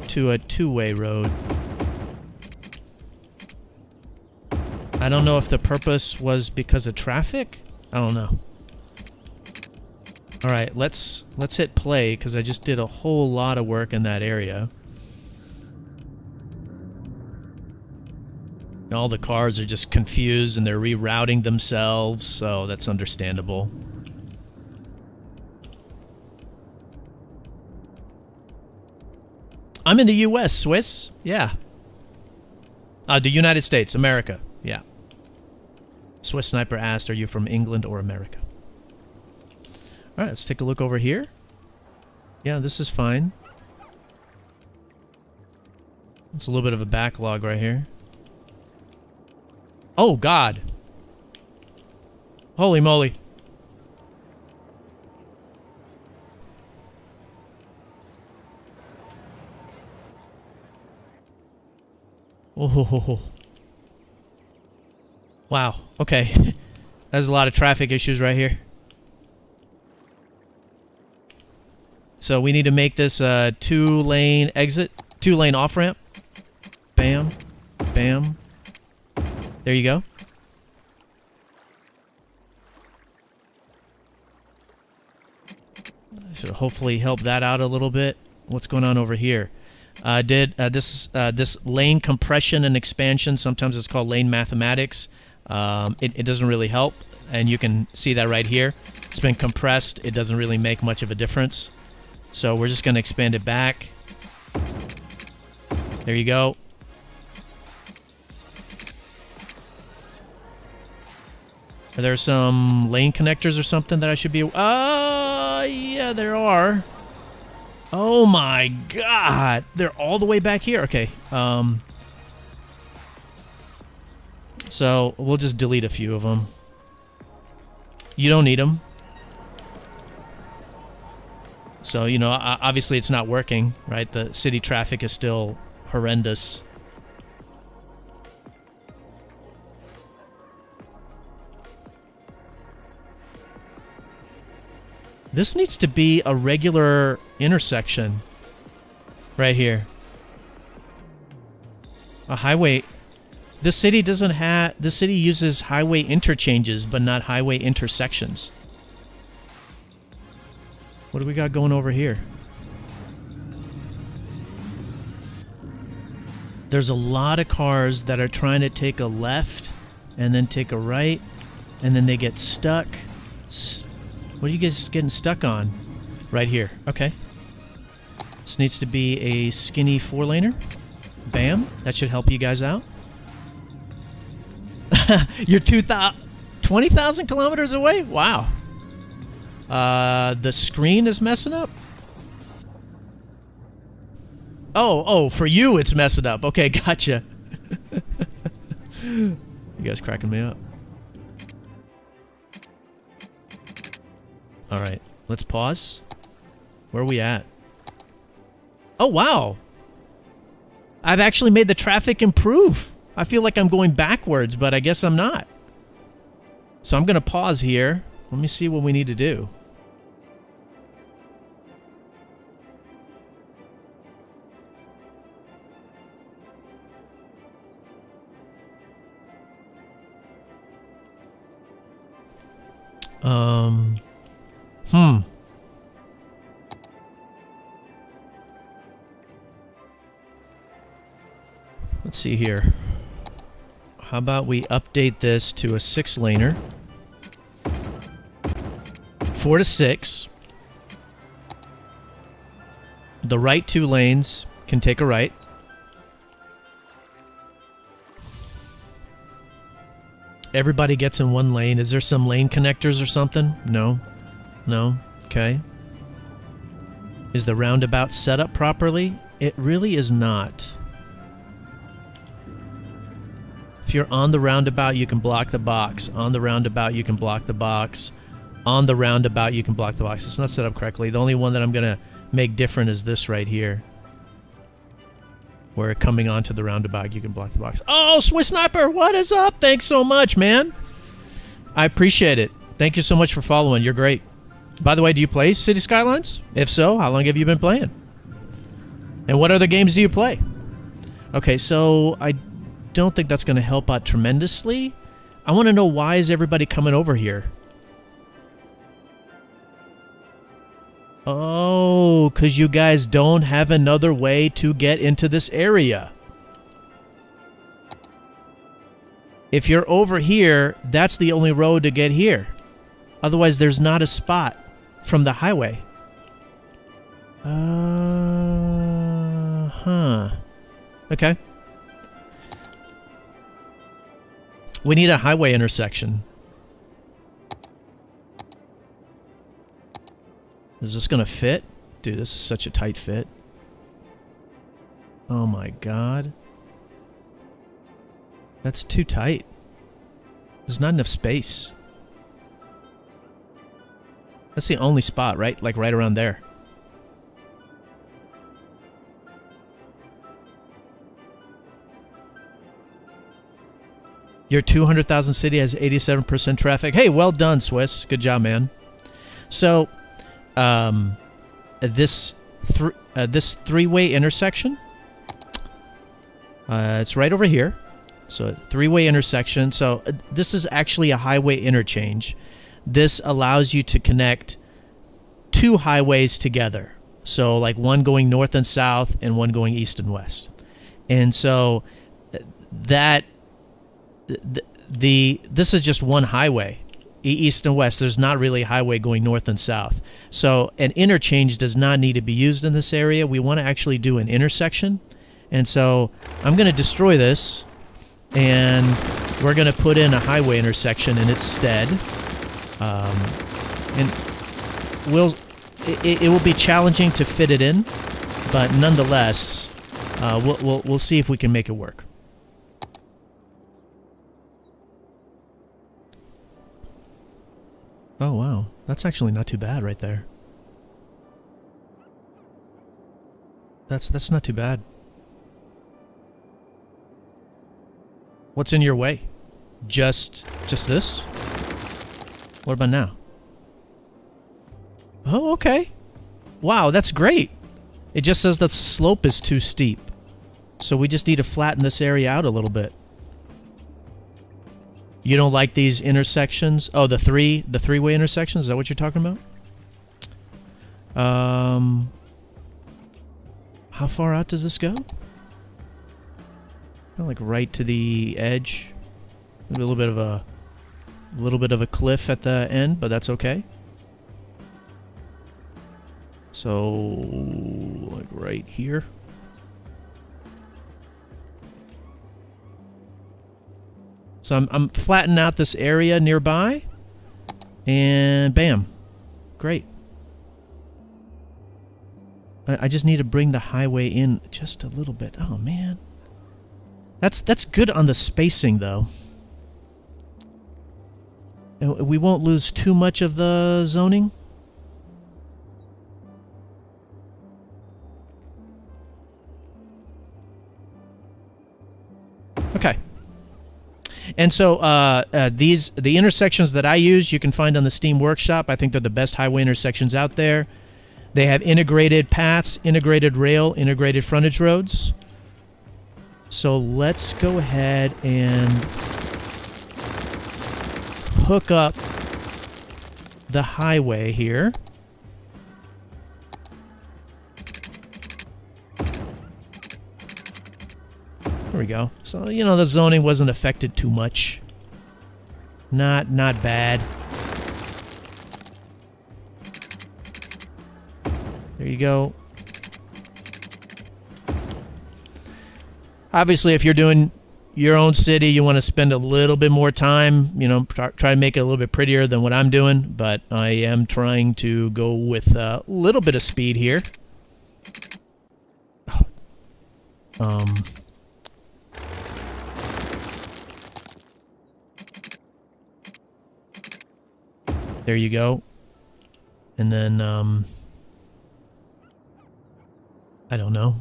to a 2-way road. I don't know if the purpose was because of traffic. I don't know. All right, let's hit play because I just did a whole lot of work in that area. All the cars are just confused and they're rerouting themselves, so that's understandable. I'm in the U.S., Swiss. Yeah. The United States, America. Yeah. Swiss Sniper asked, are you from England or America? All right, let's take a look over here. Yeah, this is fine. It's a little bit of a backlog right here. Oh, God. Holy moly. Oh. Wow. Okay. There's a lot of traffic issues right here. So we need to make this a 2-lane exit, 2-lane off-ramp. Bam. Bam. There you go. Should hopefully help that out a little bit. What's going on over here? This lane compression and expansion, sometimes it's called lane mathematics. It doesn't really help, and you can see that right here. It's been compressed. It doesn't really make much of a difference. So we're just going to expand it back. There you go. Are there some lane connectors or something that I should be... yeah, there are. Oh my God. They're all the way back here. Okay. So we'll just delete a few of them. You don't need them. So, you know, obviously it's not working, right? The city traffic is still horrendous. This needs to be a regular intersection right here. A highway. The city doesn't have... The city uses highway interchanges, but not highway intersections. What do we got going over here? There's a lot of cars that are trying to take a left and then take a right, and then they get stuck. What are you guys getting stuck on? Right here. Okay. This needs to be a skinny 4-laner. Bam. That should help you guys out. You're 20,000 kilometers away? Wow. The screen is messing up? Oh, for you it's messing up. Okay, gotcha. You guys cracking me up. Alright, let's pause. Where are we at? Oh, wow. I've actually made the traffic improve. I feel like I'm going backwards, but I guess I'm not. So I'm going to pause here. Let me see what we need to do. Let's see here. How about we update this to a 6-laner? 4 to 6. The right 2 lanes can take a right. Everybody gets in 1 lane. Is there some lane connectors or something? No. No. Okay. Is the roundabout set up properly? It really is not. If you're on the roundabout, you can block the box. On the roundabout, you can block the box. On the roundabout, you can block the box. It's not set up correctly. The only one that I'm going to make different is this right here. Where coming onto the roundabout, you can block the box. Oh, Swiss Sniper, what is up? Thanks so much, man. I appreciate it. Thank you so much for following. You're great. By the way, do you play Cities Skylines? If so, how long have you been playing? And what other games do you play? Okay, so I don't think that's going to help out tremendously. I want to know, why is everybody coming over here? Oh, because you guys don't have another way to get into this area. If you're over here, that's the only road to get here. Otherwise, there's not a spot from the highway. Okay. We need a highway intersection. Is this going to fit? Dude, this is such a tight fit. Oh my god. That's too tight. There's not enough space. That's the only spot, right? Like right around there. Your 200,000 city has 87% traffic. Hey, well done, Swiss. Good job, man. So, this 3-way intersection, it's right over here. So, 3-way intersection. So, this is actually a highway interchange. This allows you to connect 2 highways together. So, like one going north and south and one going east and west. And so, that... this is just one highway, east and west. There's not really a highway going north and south. So an interchange does not need to be used in this area. We want to actually do an intersection. And so I'm going to destroy this, and we're going to put in a highway intersection in its stead. And it will be challenging to fit it in, but nonetheless, we'll see if we can make it work. Oh, wow. That's actually not too bad right there. That's not too bad. What's in your way? Just this? What about now? Oh, okay. Wow, that's great. It just says that the slope is too steep. So we just need to flatten this area out a little bit. You don't like these intersections? Oh, the three-way intersections? Is that what you're talking about? How far out does this go? Like right to the edge. Maybe a little bit of a cliff at the end, but that's okay. So, like right here. So I'm flattening out this area nearby, and bam, great. I just need to bring the highway in just a little bit. Oh man, that's good on the spacing though. And we won't lose too much of the zoning. Okay. And so the intersections that I use, you can find on the Steam Workshop. I think they're the best highway intersections out there. They have integrated paths, integrated rail, integrated frontage roads. So let's go ahead and hook up the highway here. There we go. So, you know, the zoning wasn't affected too much. Not bad. There you go. Obviously, if you're doing your own city, you want to spend a little bit more time, you know, try to make it a little bit prettier than what I'm doing, but I am trying to go with a little bit of speed here. There you go. And then, I don't know.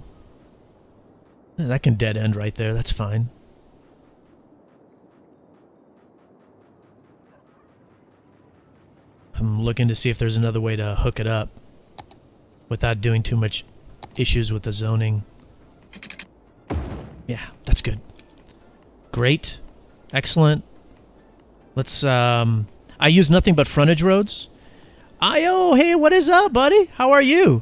That can dead end right there. That's fine. I'm looking to see if there's another way to hook it up without doing too much issues with the zoning. Yeah, that's good. Great. Excellent. Let's, I use nothing but frontage roads. Io, hey, what is up, buddy? How are you?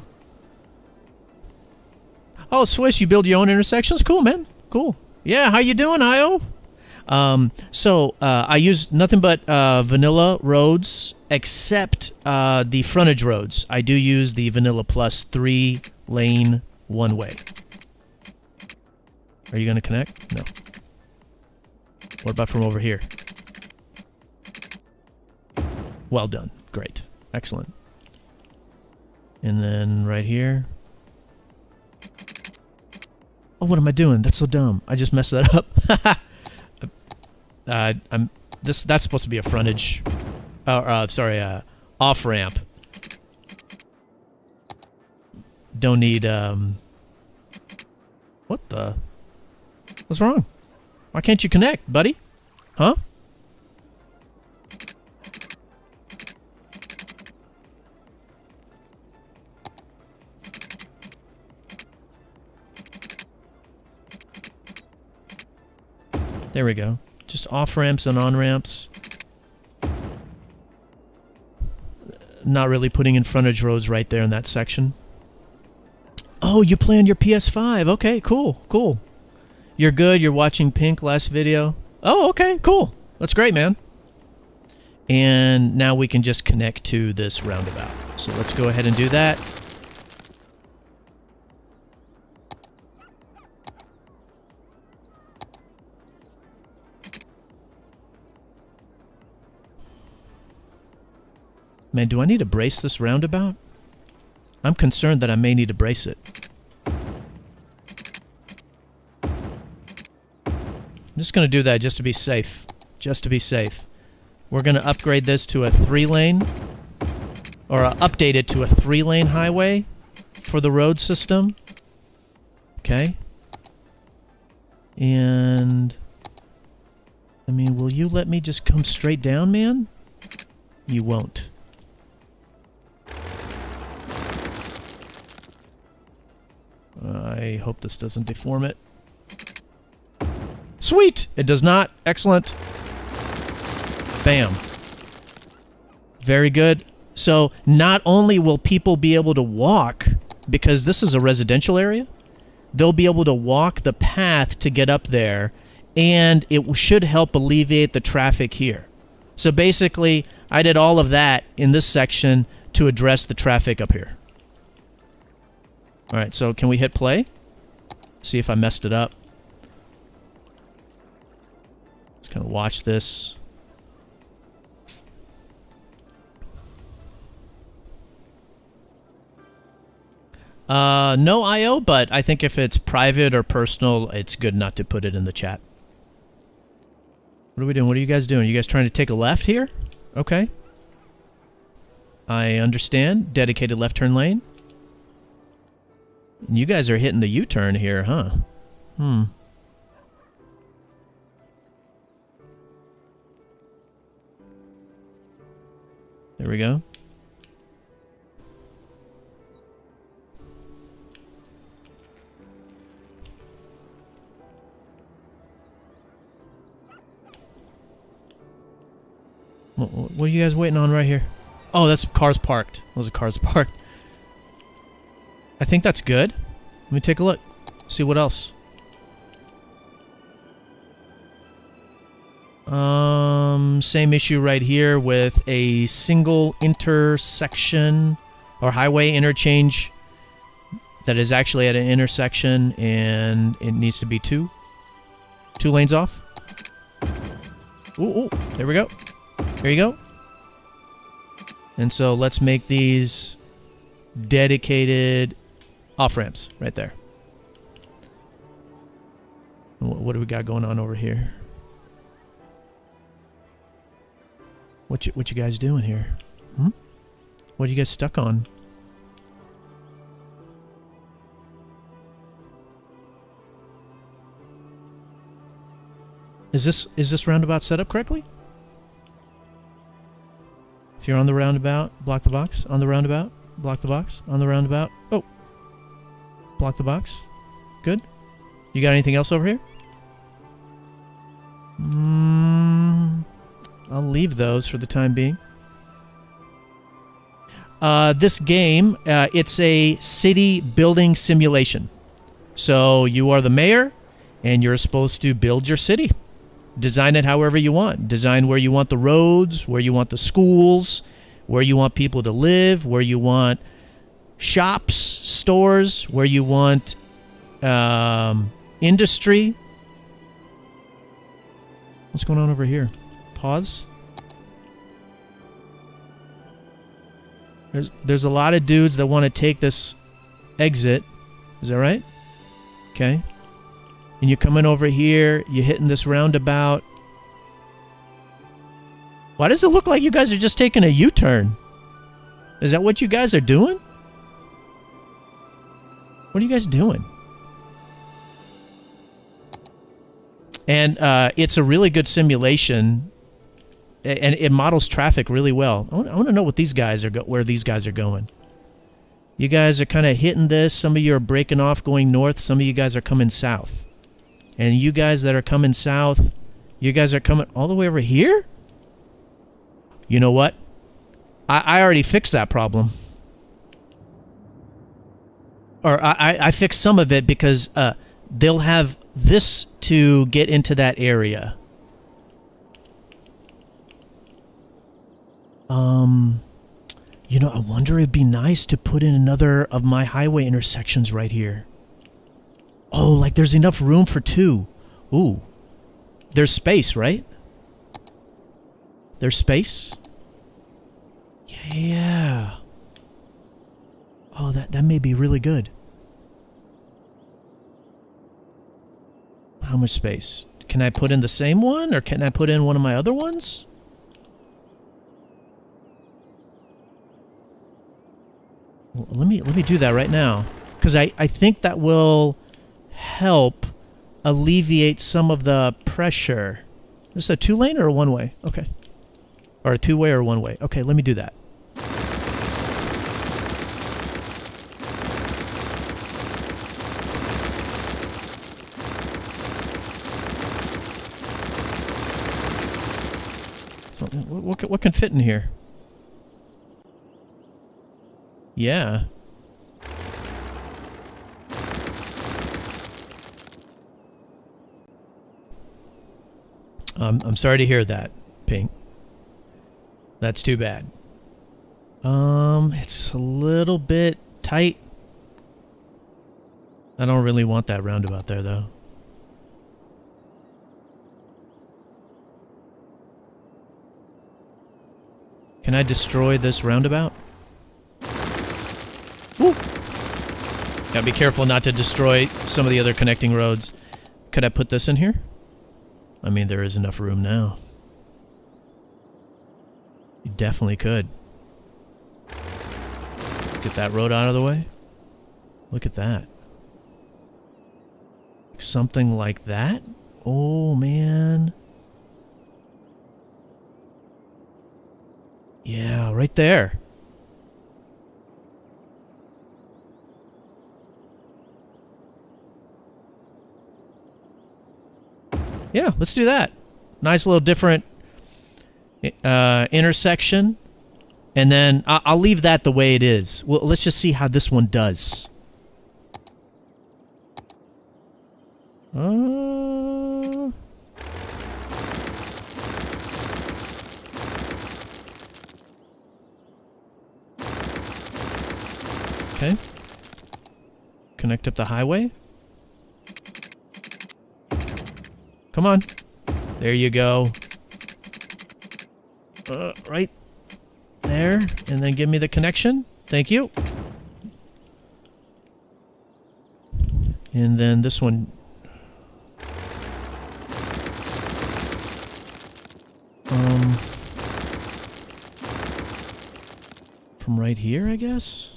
Oh, Swiss, you build your own intersections? Cool, man. Cool. Yeah, how you doing, Io? I use nothing but vanilla roads, except the frontage roads. I do use the Vanilla Plus 3-lane one-way. Are you going to connect? No. What about from over here? Well done. Great. Excellent. And then right here. Oh, what am I doing? That's so dumb. I just messed that up. That's supposed to be a frontage. Off ramp. Don't need what the? What's wrong? Why can't you connect, buddy? Huh? There we go. Just off-ramps and on-ramps. Not really putting in frontage roads right there in that section. Oh, you play on your PS5. Okay, cool, cool. You're good. You're watching Pink last video. Oh, okay, cool. That's great, man. And now we can just connect to this roundabout. So let's go ahead and do that. Man, do I need to brace this roundabout? I'm concerned that I may need to brace it. I'm just going to do that just to be safe. Just to be safe. We're going to upgrade this to a 3-lane, or update it to a 3-lane highway for the road system. Okay. And, I mean, will you let me just come straight down, man? You won't. I hope this doesn't deform it. Sweet! It does not. Excellent. Bam. Very good. So not only will people be able to walk, because this is a residential area, they'll be able to walk the path to get up there, and it should help alleviate the traffic here. So basically, I did all of that in this section to address the traffic up here. All right, so can we hit play? See if I messed it up. Just kind of watch this. No IO, but I think if it's private or personal, it's good not to put it in the chat. What are we doing? What are you guys doing? You guys trying to take a left here? Okay. I understand. Dedicated left turn lane. And you guys are hitting the U-turn here, huh? There we go. What are you guys waiting on right here? Oh, that's cars parked. Those are cars parked. I think that's good. Let me take a look. See what else. Same issue right here with a single intersection or highway interchange that is actually at an intersection, and it needs to be two lanes off. Ooh, there we go. There you go. And so let's make these dedicated off-ramps right there. What do we got going on over here? What you guys doing here? What are you guys stuck on? Is this roundabout set up correctly? If you're on the roundabout, block the box. On the roundabout, block the box. On the roundabout, oh, block the box. Good. You got anything else over here? I'll leave those for the time being. This game, it's a city building simulation. So you are the mayor, and you're supposed to build your city. Design it however you want. Design where you want the roads, where you want the schools, where you want people to live, where you want shops, stores, where you want industry. What's going on over here? Pause. There's a lot of dudes that want to take this exit. Is that right? Okay. And you're coming over here, you're hitting this roundabout. Why does it look like you guys are just taking a U-turn? Is that what you guys are doing? What are you guys doing? And it's a really good simulation, and it models traffic really well. I want to know what these guys are where these guys are going. You guys are kind of hitting this. Some of you are breaking off going north. Some of you guys are coming south. And you guys that are coming south, you guys are coming all the way over here? You know what? I already fixed that problem. Or I fixed some of it because they'll have this to get into that area. You know, I wonder it'd be nice to put in another of my highway intersections right here. Oh, like there's enough room for two. Ooh. There's space, right? There's space? Yeah. Oh, that may be really good. How much space? Can I put in the same one, or can I put in one of my other ones? Well, let me do that right now, because I think that will help alleviate some of the pressure. Is this a two-lane or a one-way? Okay. Or a two-way or a one-way. Okay, let me do that. What can fit in here? Yeah. I'm sorry to hear that, Pink. That's too bad. It's a little bit tight. I don't really want that roundabout there, though. Can I destroy this roundabout? Woo! Gotta be careful not to destroy some of the other connecting roads. Could I put this in here? I mean, there is enough room now. You definitely could. Get that road out of the way. Look at that. Something like that? Oh, man. Yeah, right there. Yeah, let's do that. Nice little different intersection. And then I'll leave that the way it is. Well, let's just see how this one does. Okay. Connect up the highway. Come on. There you go. Right there. And then give me the connection. Thank you. And then this one. From right here, I guess?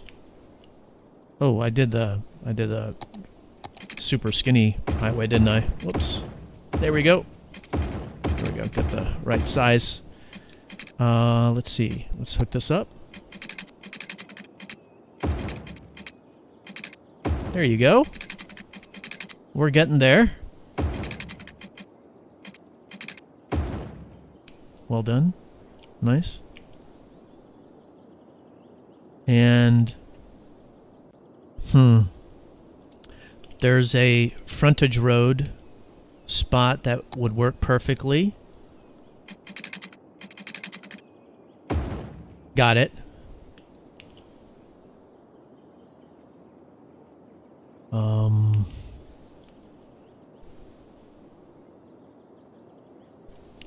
Oh, I did the super skinny highway, didn't I? Whoops. There we go. There we go. Got the right size. Let's see. Let's hook this up. There you go. We're getting there. Well done. Nice. And there's a frontage road spot that would work perfectly. Got it.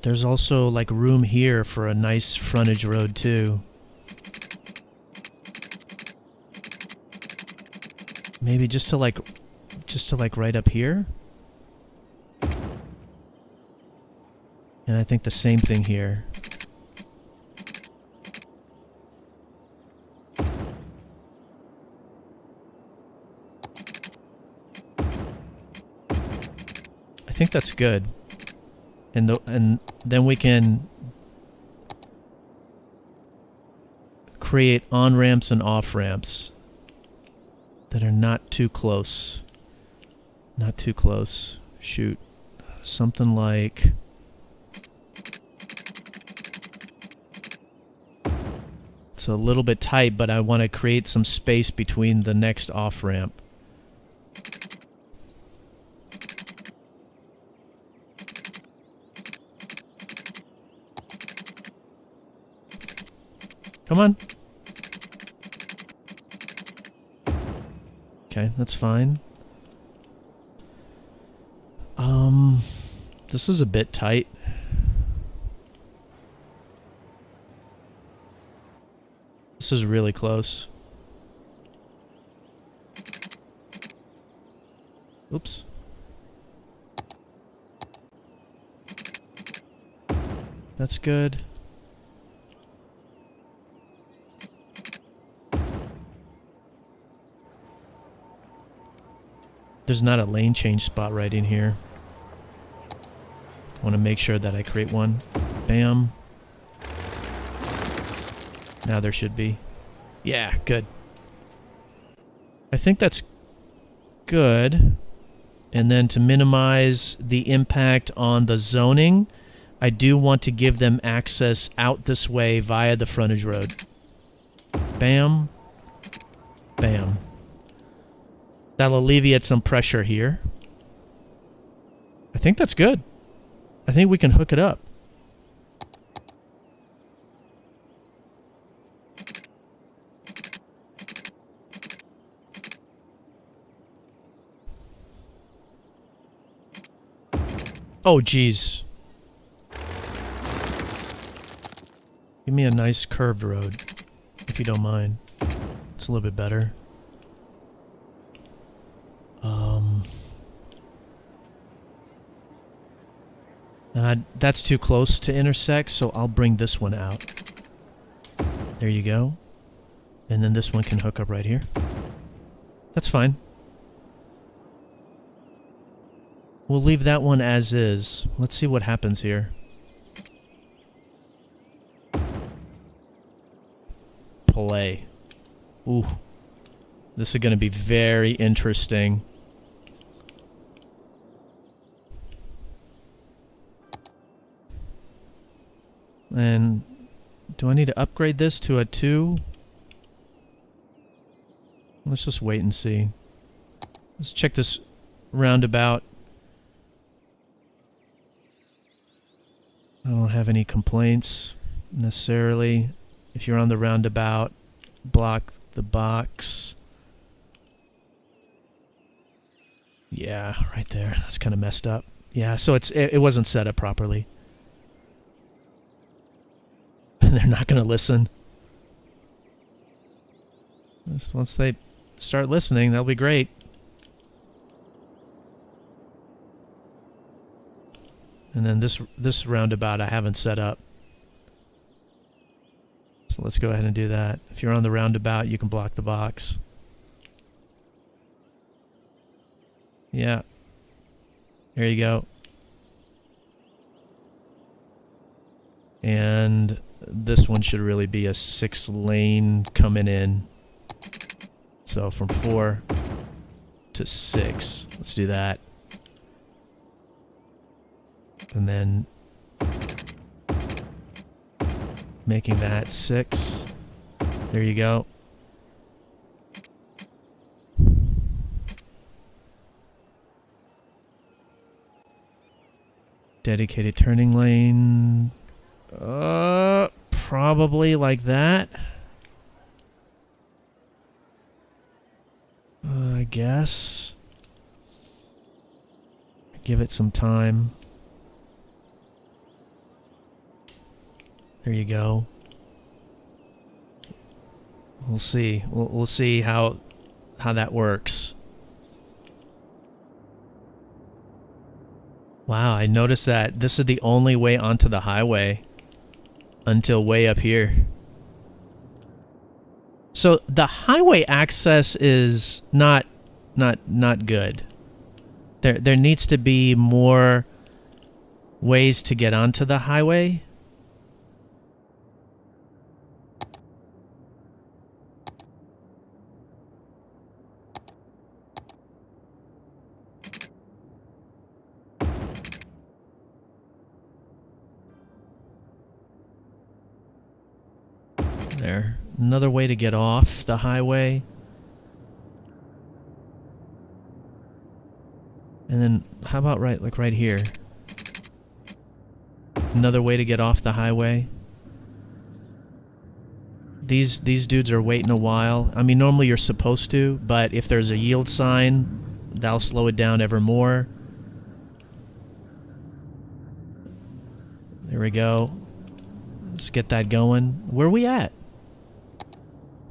There's also like room here for a nice frontage road too. Maybe just to like right up here. And I think the same thing here. I think that's good. And then we can create on-ramps and off-ramps that are not too close. Not too close. Shoot. Something like... It's a little bit tight, but I want to create some space between the next off-ramp. Come on. Okay, that's fine. This is a bit tight. This is really close. Oops. That's good. There's not a lane change spot right in here. I want to make sure that I create one. Bam. Now there should be. Yeah, good. I think that's good. And then to minimize the impact on the zoning, I do want to give them access out this way via the frontage road. Bam. Bam. That'll alleviate some pressure here. I think that's good. I think we can hook it up. Oh, geez. Give me a nice curved road, if you don't mind. It's a little bit better. And that's too close to intersect, so I'll bring this one out. There you go. And then this one can hook up right here. That's fine. We'll leave that one as is. Let's see what happens here. Play. Ooh. This is going to be very interesting. And do I need to upgrade this to a 2? Let's just wait and see. Let's check this roundabout. I don't have any complaints necessarily. If you're on the roundabout, block the box. Yeah, right there. That's kind of messed up. Yeah, so it wasn't set up properly. They're not going to listen. Once they start listening, that'll be great. And then this roundabout I haven't set up. So let's go ahead and do that. If you're on the roundabout, you can block the box. Yeah. There you go. And this one should really be a 6-lane coming in. So from 4 to 6. Let's do that. And then making that 6. There you go. Dedicated turning lane. Probably like that. I guess. Give it some time. There you go. We'll see. We'll see how that works. Wow, I noticed that this is the only way onto the highway until way up here. So the highway access is not good. There needs to be more ways to get onto the highway. There. Another way to get off the highway. And then how about right here? Another way to get off the highway. These dudes are waiting a while. I mean, normally you're supposed to, but if there's a yield sign, that'll slow it down ever more. There we go. Let's get that going. Where are we at?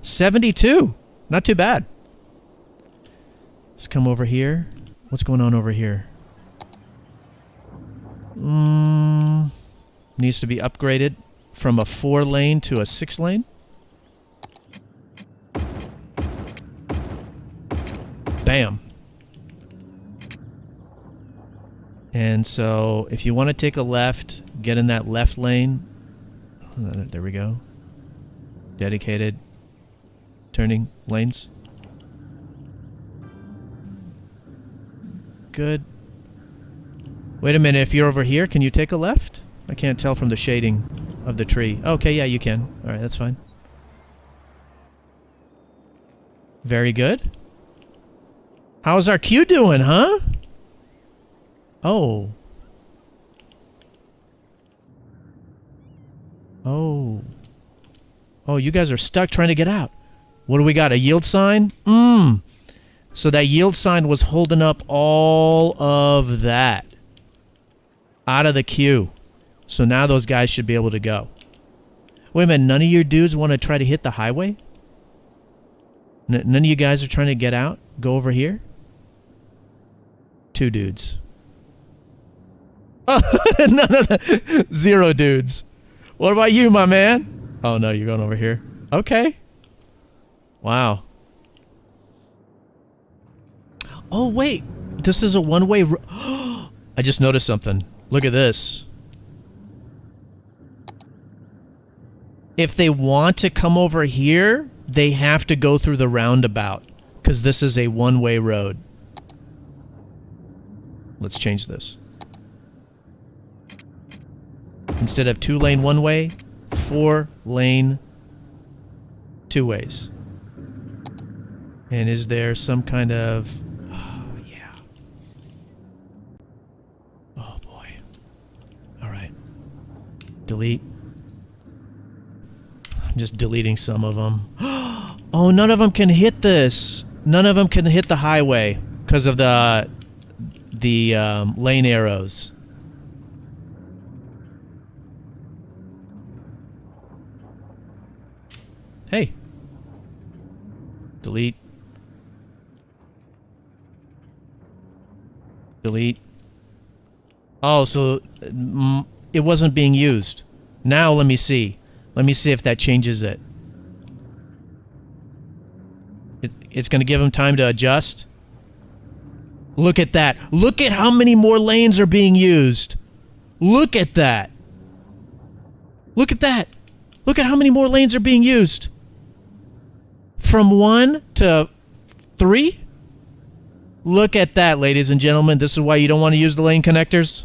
72. Not too bad. Let's come over here. What's going on over here? Needs to be upgraded from a 4-lane to a 6-lane. Bam. And so if you want to take a left, get in that left lane. There we go. Dedicated turning lanes. Good. Wait a minute, if you're over here, can you take a left? I can't tell from the shading of the tree. Okay, yeah, you can. Alright, that's fine. Very good. How's our queue doing, huh? Oh. Oh. Oh, you guys are stuck trying to get out. What do we got? A yield sign? So that yield sign was holding up all of that out of the queue. So now those guys should be able to go. Wait a minute, none of your dudes want to try to hit the highway? None of you guys are trying to get out? Go over here? 2 dudes. Oh, none of the 0 dudes. What about you, my man? Oh no, you're going over here. Okay. Wow. Oh wait, this is a one-way I just noticed something. Look at this. If they want to come over here, they have to go through the roundabout because this is a one-way road. Let's change this. Instead of 2-lane one-way, 4-lane 2 ways. And is there some kind of... Oh, yeah. Oh, boy. All right. Delete. I'm just deleting some of them. Oh, none of them can hit this. None of them can hit the highway because of the lane arrows. Hey. Delete. Delete. Oh, so it wasn't being used. Now let me see. Let me see if that changes it. It's going to give them time to adjust. Look at that. Look at how many more lanes are being used. Look at that. Look at that. Look at how many more lanes are being used. From 1 to 3? Look at that, ladies and gentlemen. This is why you don't want to use the lane connectors.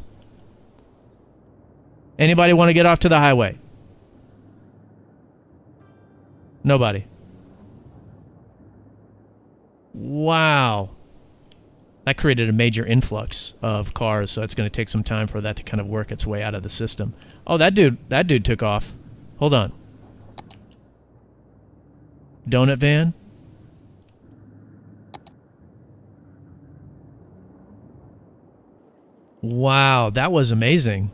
Anybody want to get off to the highway? Nobody. Wow. That created a major influx of cars, so it's going to take some time for that to kind of work its way out of the system. Oh, that dude took off. Hold on. Donut van? Wow, that was amazing.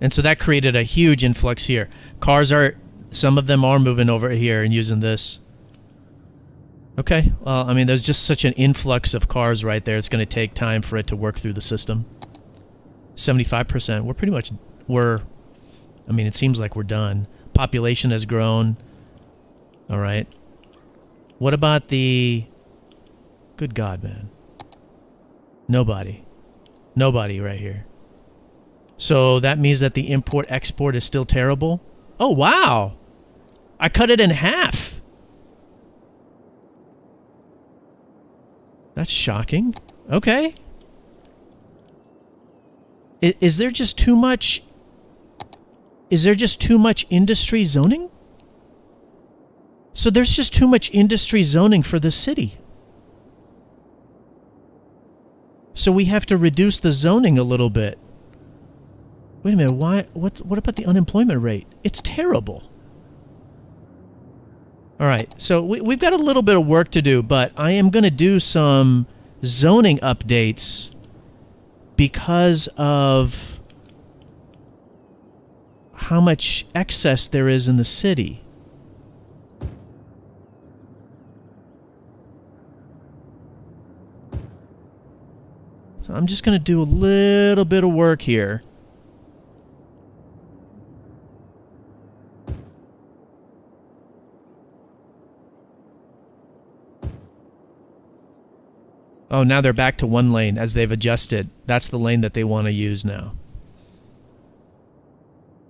And so that created a huge influx here. Cars are, some of them are moving over here and using this. Okay, well, I mean, there's just such an influx of cars right there. It's going to take time for it to work through the system. 75%. We're pretty much, I mean, it seems like we're done. Population has grown. All right. What about the... Good God, man. Nobody. Nobody right here. So that means that the import-export is still terrible? Oh, wow. I cut it in half. That's shocking. Okay. Is there just too much... Is there just too much industry zoning? So there's just too much industry zoning for the city. So we have to reduce the zoning a little bit. Wait a minute, why? What about the unemployment rate? It's terrible. All right, so we've got a little bit of work to do, but I am going to do some zoning updates because of how much excess there is in the city. So I'm just going to do a little bit of work here. Oh, now they're back to 1 lane as they've adjusted. That's the lane that they want to use now.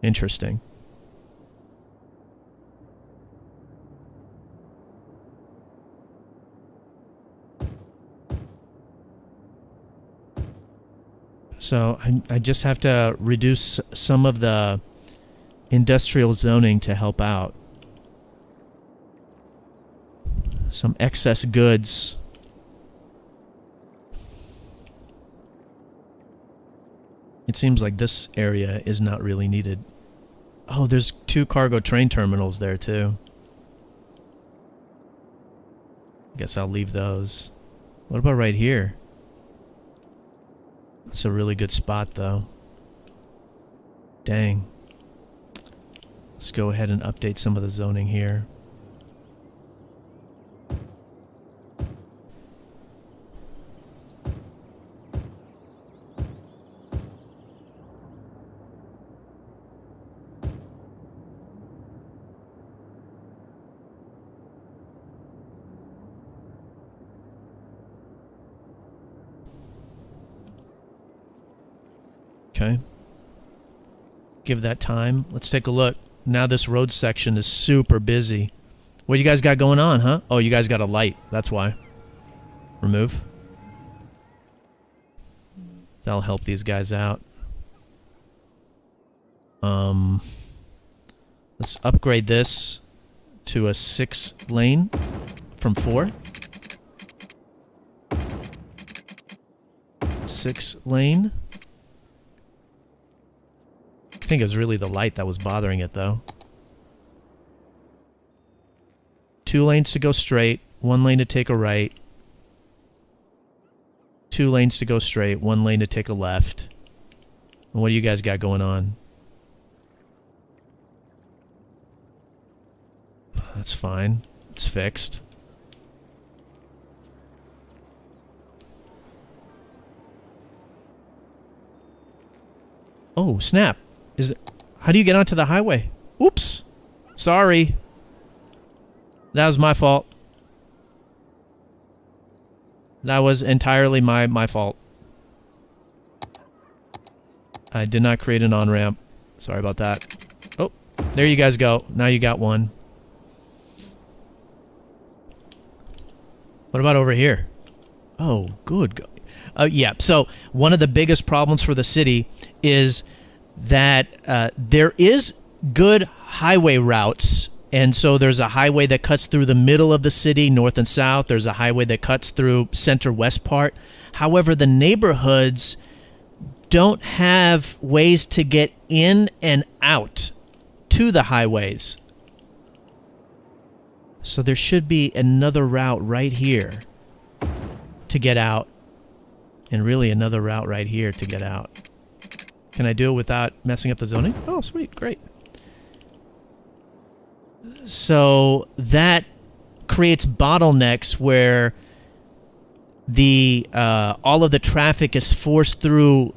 Interesting. So I just have to reduce some of the industrial zoning to help out. Some excess goods. It seems like this area is not really needed. Oh, there's 2 cargo train terminals there too. Guess I'll leave those. What about right here? That's a really good spot though. Dang. Let's go ahead and update some of the zoning here. Okay. Give that time. Let's take a look. Now this road section is super busy. What you guys got going on, huh? Oh, you guys got a light. That's why. Remove. That'll help these guys out. Let's upgrade this to a 6 lane from 4. 6 lane. I think it was really the light that was bothering it, though. 2 lanes to go straight, 1 lane to take a right. 2 lanes to go straight, 1 lane to take a left. And what do you guys got going on? That's fine. It's fixed. Oh, snap. Is it, how do you get onto the highway? Oops. Sorry. That was my fault. That was entirely my fault. I did not create an on-ramp. Sorry about that. Oh, there you guys go. Now you got one. What about over here? Oh, good. Yeah, so one of the biggest problems for the city is that there is good highway routes, and so there's a highway that cuts through the middle of the city, north and south. There's a highway that cuts through center-west part. However, the neighborhoods don't have ways to get in and out to the highways. So there should be another route right here to get out, and really another route right here to get out. Can I do it without messing up the zoning? Oh, sweet. Great. So that creates bottlenecks where the all of the traffic is forced through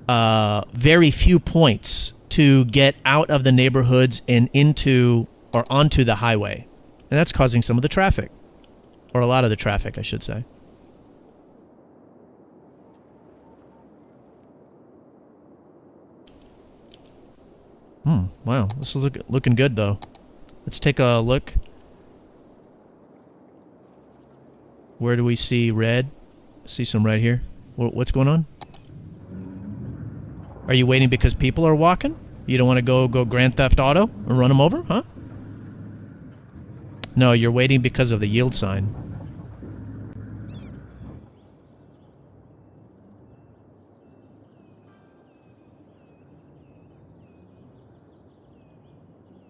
very few points to get out of the neighborhoods and into or onto the highway. And that's causing some of the traffic. Or a lot of the traffic, I should say. Wow, this is looking good, though. Let's take a look. Where do we see red? See some right here. What's going on? Are you waiting because people are walking? You don't want to go Grand Theft Auto and run them over, huh? No, you're waiting because of the yield sign.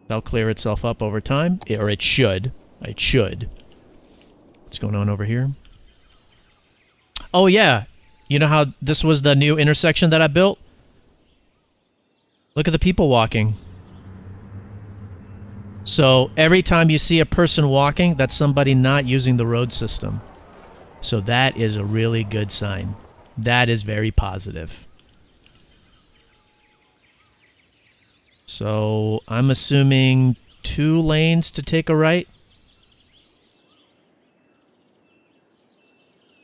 That'll clear itself up over time, or it should. It should. What's going on over here? Oh, yeah. You know how this was the new intersection that I built? Look at the people walking. So every time you see a person walking, that's somebody not using the road system. So that is a really good sign. That is very positive. So I'm assuming 2 lanes to take a right.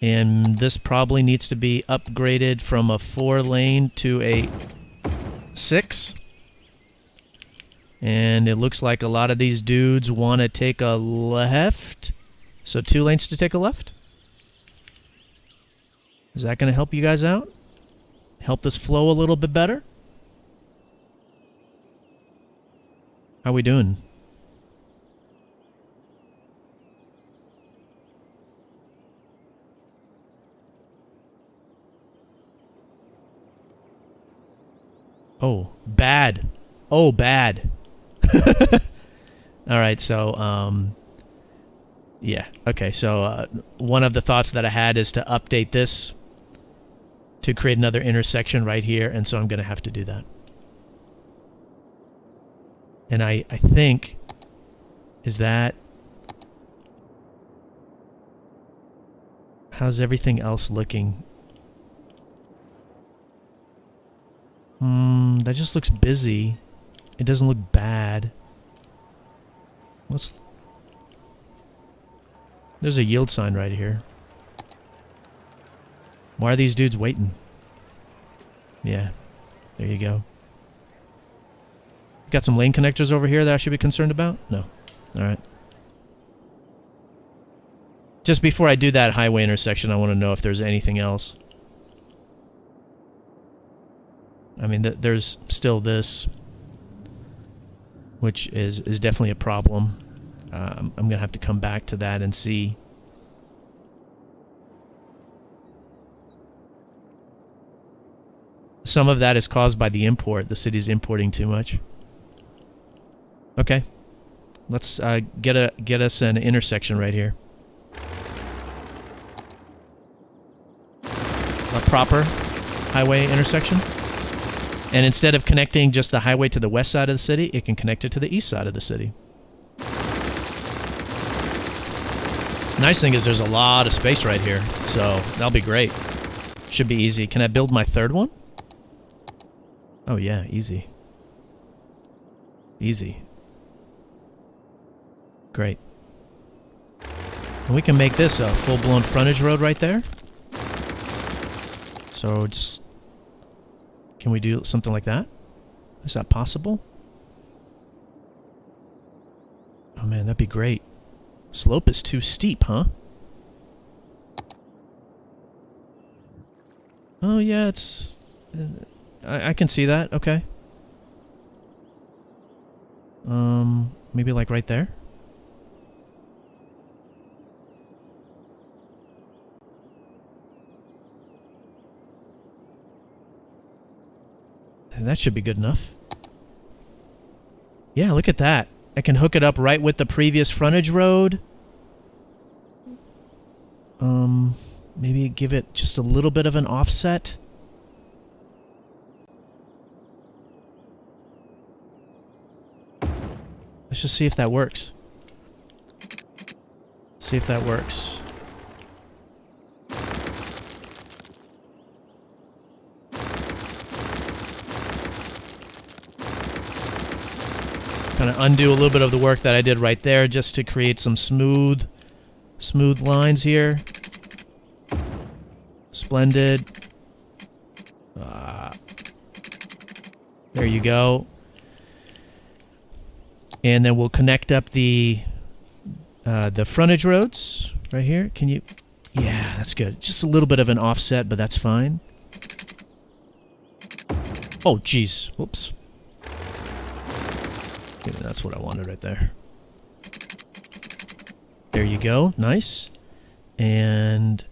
And this probably needs to be upgraded from a 4 lane to a 6. And it looks like a lot of these dudes want to take a left. So 2 lanes to take a left. Is that going to help you guys out? help this flow a little bit better? How we doing? Oh, bad. Oh, bad. All right, so, yeah. Okay, so one of the thoughts that I had is to update this to create another intersection right here, and so I'm going to have to do that. And I think, is that... How's everything else looking? That just looks busy. It doesn't look bad. There's a yield sign right here. Why are these dudes waiting? Yeah, there you go. Got some lane connectors over here that I should be concerned about? No. Alright. Just before I do that highway intersection, I want to know if there's anything else. I mean, there's still this, which is definitely a problem. I'm going to have to come back to that and see. Some of that is caused by the import. The city's importing too much. Okay. Let's get us an intersection right here. A proper highway intersection. And instead of connecting just the highway to the west side of the city, it can connect it to the east side of the city. Nice thing is there's a lot of space right here, so that'll be great. Should be easy. Can I build my third one? Oh yeah, easy. Easy. Great. And we can make this a full-blown frontage road right there. So just... Can we do something like that? Is that possible? Oh man, that'd be great. Slope is too steep, huh? Oh yeah, it's... I can see that, okay. Maybe like right there? That should be good enough. Yeah, look at that. I can hook it up right with the previous frontage road. Maybe give it just a little bit of an offset. Let's just see if that works. See if that works. Kind of undo a little bit of the work that I did right there just to create some smooth lines here. Splendid. There you go. And then we'll connect up the frontage roads right here. Can you... Yeah, that's good. Just a little bit of an offset, but that's fine. Oh, jeez. Whoops. Maybe that's what I wanted right there. There you go. Nice. And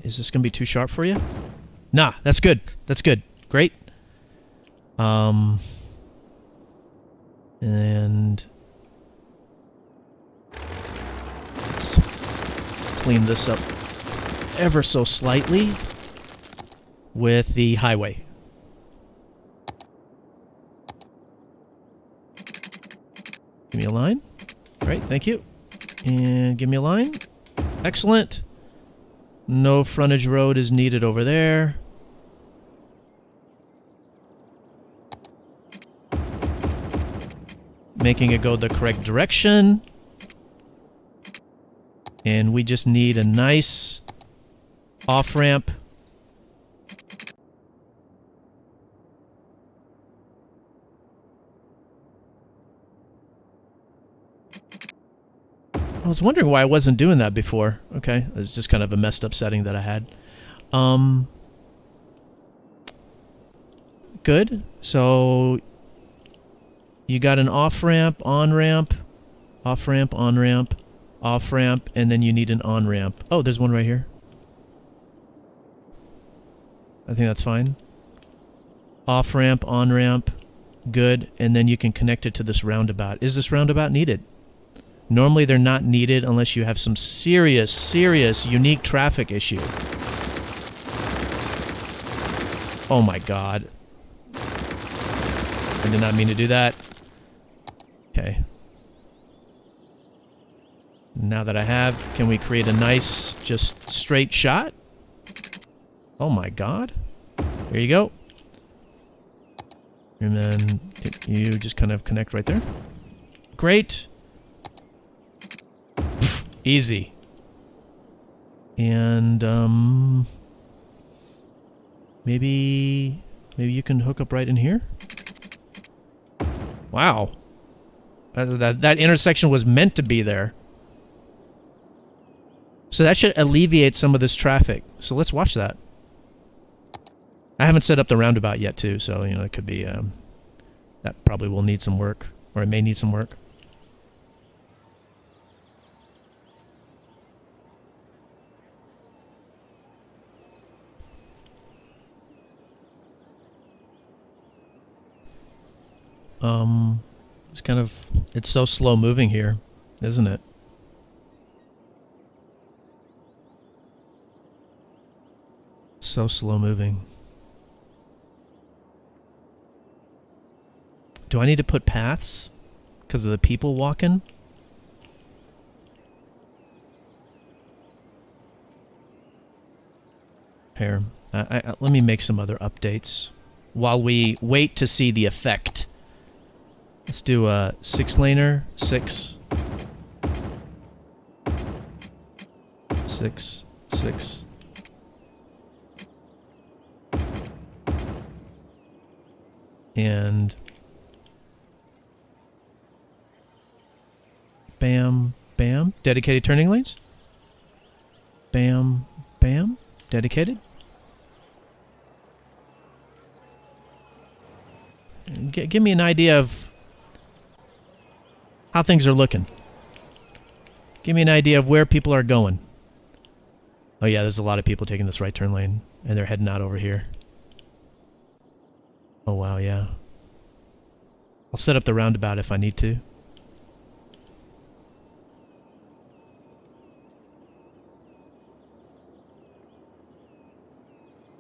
is this going to be too sharp for you? Nah, that's good. That's good. Great. And let's clean this up ever so slightly with the highway. Give me a line. Great, thank you. And give me a line. Excellent. No frontage road is needed over there. Making it go the correct direction. And we just need a nice off-ramp. I was wondering why I wasn't doing that before. Okay, it was just kind of a messed up setting that I had. good. So you got an off-ramp, on-ramp, off-ramp, on-ramp, off-ramp, and then you need an on-ramp. Oh, there's one right here. I think that's fine. Off-ramp, on-ramp, good, and then you can connect it to this roundabout. Is this roundabout needed? Normally they're not needed unless you have some serious, unique traffic issue. Oh my god. I did not mean to do that. Okay. Now that I have, can we create a nice, just straight shot? Oh my god. Here you go. And then you just kind of connect right there. Great. Easy. And maybe you can hook up right in here. Wow. That intersection was meant to be there. So that should alleviate some of this traffic. So let's watch that. I haven't set up the roundabout yet, too, so, you know, it could be, that probably will need some work, or it may need some work. It's kind of, it's so slow moving here, isn't it? So slow moving. Do I need to put paths because of the people walking? Here, let me make some other updates while we wait to see the effect. Let's do a 6-laner, 6, 6, 6. And bam, bam, dedicated turning lanes. Bam, bam, dedicated. Give me an idea of how things are looking. Give me an idea of where people are going. Oh yeah, there's a lot of people taking this right turn lane, and they're heading out over here. Oh wow, yeah. I'll set up the roundabout if I need to.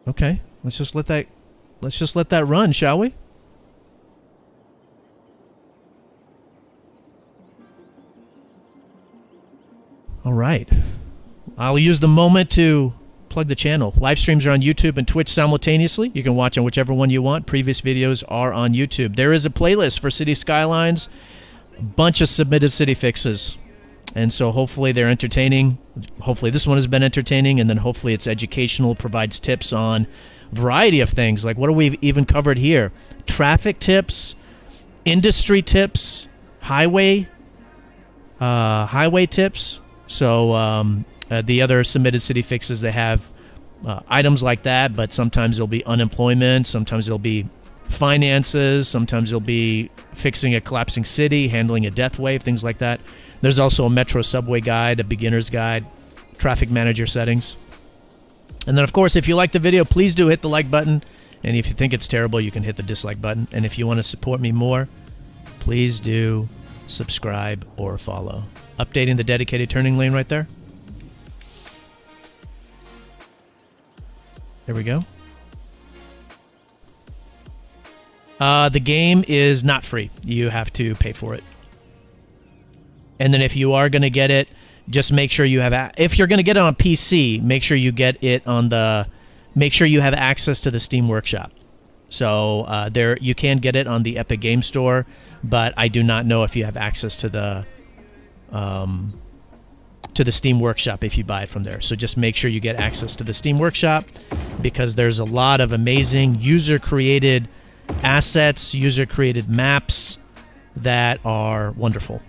Okay, let's just let that run, shall we? All right. I'll use the moment to plug the channel. Live streams are on YouTube and Twitch simultaneously. You can watch on whichever one you want. Previous videos are on YouTube. There is a playlist for Cities Skylines. A bunch of submitted city fixes. And so hopefully they're entertaining. Hopefully this one has been entertaining, and then hopefully it's educational, provides tips on a variety of things. Like what do we even covered here? Traffic tips, industry tips, highway tips. So the other submitted city fixes, they have items like that, but sometimes it'll be unemployment, sometimes it'll be finances, sometimes it'll be fixing a collapsing city, handling a death wave, things like that. There's also a metro subway guide, a beginner's guide, traffic manager settings. And then, of course, if you like the video, please do hit the like button. And if you think it's terrible, you can hit the dislike button. And if you want to support me more, please do subscribe or follow. Updating the dedicated turning lane right there. There we go. The game is not free. You have to pay for it. And then if you are going to get it, just make sure you have... if you're going to get it on PC, make sure you get it on the... Make sure you have access to the Steam Workshop. So there, you can get it on the Epic Game Store, but I do not know if you have access to the Steam Workshop if you buy it from there. So just make sure you get access to the Steam Workshop, because there's a lot of amazing user-created assets, user-created maps that are wonderful.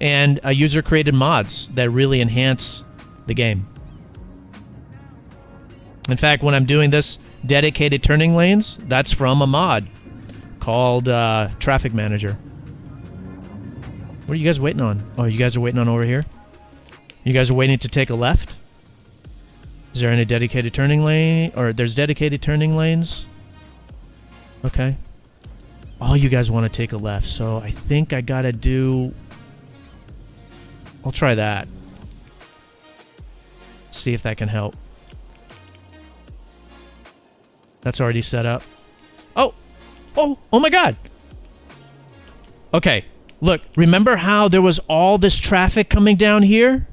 And user-created mods that really enhance the game. In fact, when I'm doing this, Dedicated turning lanes, that's from a mod called Traffic Manager. What are you guys waiting on? Oh, you guys are waiting on over here? You guys are waiting to take a left? Is there any dedicated turning lane? Or there's dedicated turning lanes? Okay. All you guys want to take a left, so I think I gotta do... I'll try that. See if that can help. That's already set up. Oh! Oh my god! Okay, look, remember how there was all this traffic coming down here?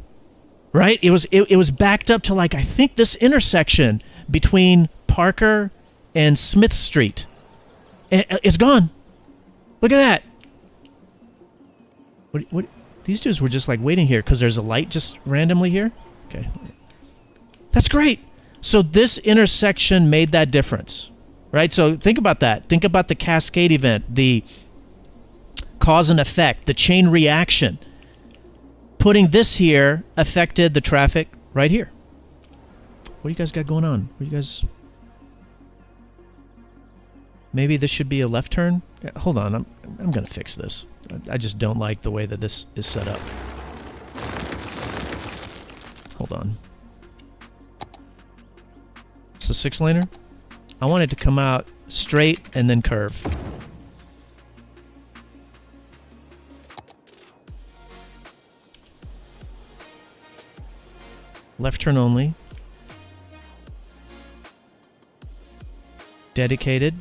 Right? It was backed up to, like, I think this intersection between Parker and Smith Street. It's gone. Look at that. What? These dudes were just, like, waiting here because there's a light just randomly here? Okay. That's great. So this intersection made that difference, right? So think about that. Think about the cascade event, the cause and effect, the chain reaction. Putting this here affected the traffic right here. What do you guys got going on? What do you guys... Maybe this should be a left turn? Yeah, hold on, I'm going to fix this. I just don't like the way that this is set up. Hold on. It's a 6-laner. I want it to come out straight and then curve. Left turn only. Dedicated.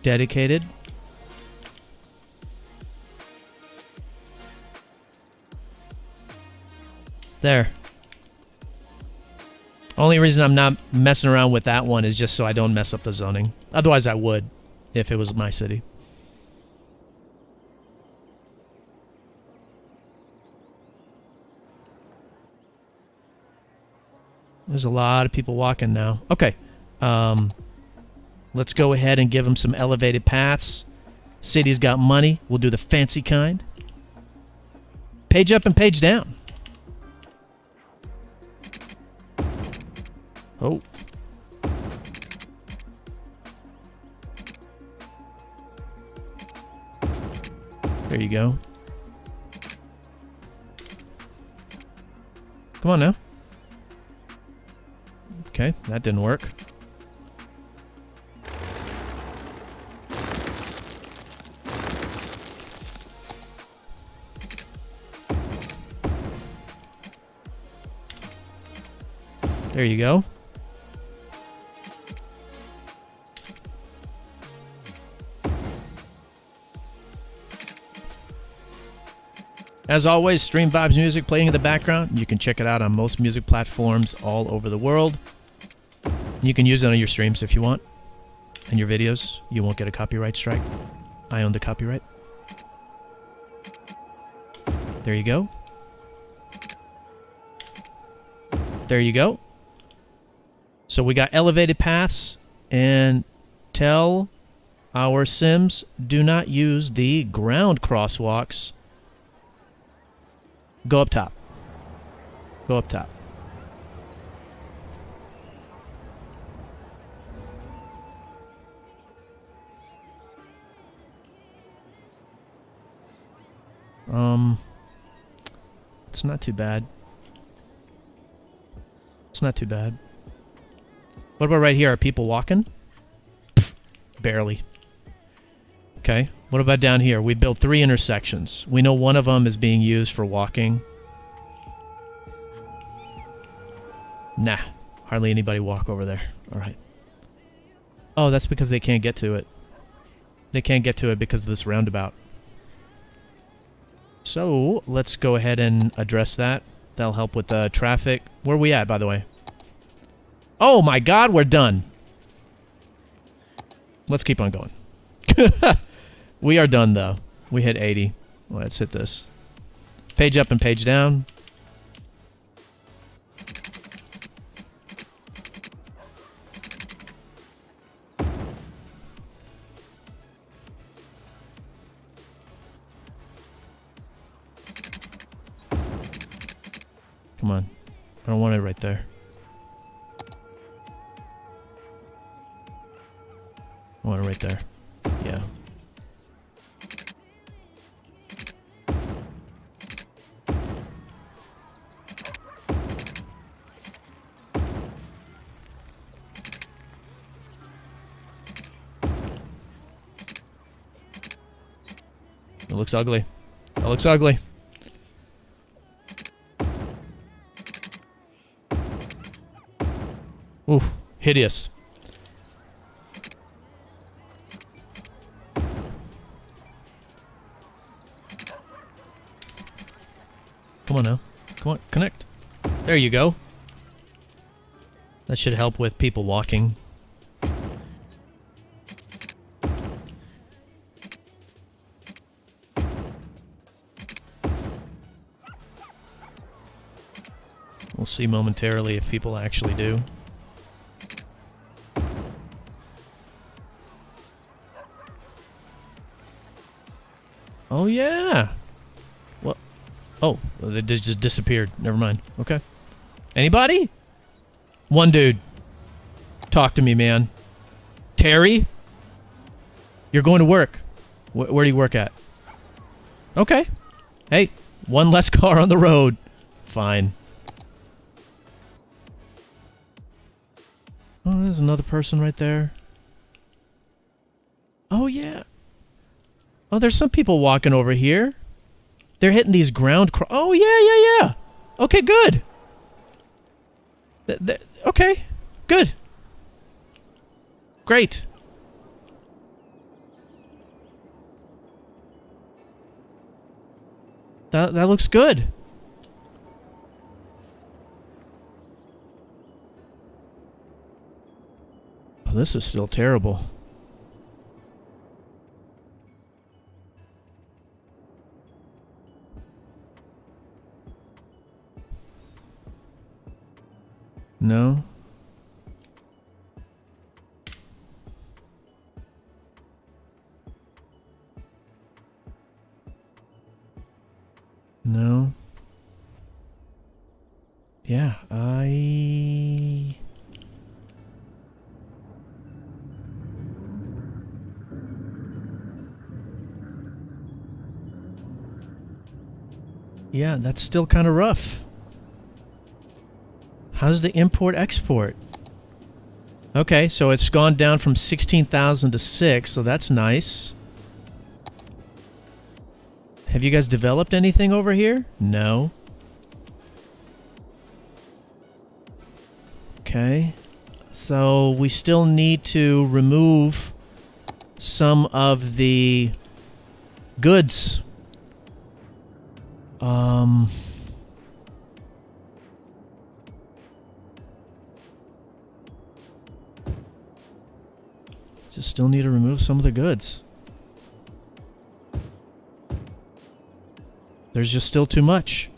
Dedicated. There. Only reason I'm not messing around with that one is just so I don't mess up the zoning. Otherwise I would, if it was my city. There's a lot of people walking now. Okay. Let's go ahead and give them some elevated paths. City's got money. We'll do the fancy kind. Page up and page down. Oh. There you go. Come on now. Okay, that didn't work. There you go. As always, Stream Vibes music playing in the background. You can check it out on most music platforms all over the world. You can use it on your streams if you want. And your videos. You won't get a copyright strike. I own the copyright. There you go. There you go. So we got elevated paths, and tell our Sims do not use the ground crosswalks. Go up top. Go up top. It's not too bad. It's not too bad. What about right here? Are people walking? Pfft, barely. Okay. What about down here? We built 3 intersections. We know one of them is being used for walking. Nah. Hardly anybody walk over there. Alright. Oh, that's because they can't get to it. They can't get to it because of this roundabout. So, let's go ahead and address that. That'll help with the traffic. Where are we at, by the way? Oh my god, we're done. Let's keep on going. We are done, though. We hit 80. Let's hit this. Page up and page down. Come on. I don't want it right there. One right there. Yeah. It looks ugly. It looks ugly. Ooh, hideous. Come on now. Come on, connect. There you go. That should help with people walking. We'll see momentarily if people actually do. Oh, yeah. What? Oh, they just disappeared. Never mind. Okay. Anybody? One dude. Talk to me, man. Terry? You're going to work. Where do you work at? Okay. Hey, one less car on the road. Fine. Oh, there's another person right there. Oh, yeah. Oh, there's some people walking over here. They're hitting these ground... Oh, yeah. Okay, good. Okay, good. Great. That looks good. Oh, this is still terrible. No. No. Yeah, Yeah, that's still kind of rough. How's the import-export? Okay, so it's gone down from 16,000 to 6, so that's nice. Have you guys developed anything over here? No. Okay. So we still need to remove some of the goods. Just still need to remove some of the goods. There's just still too much.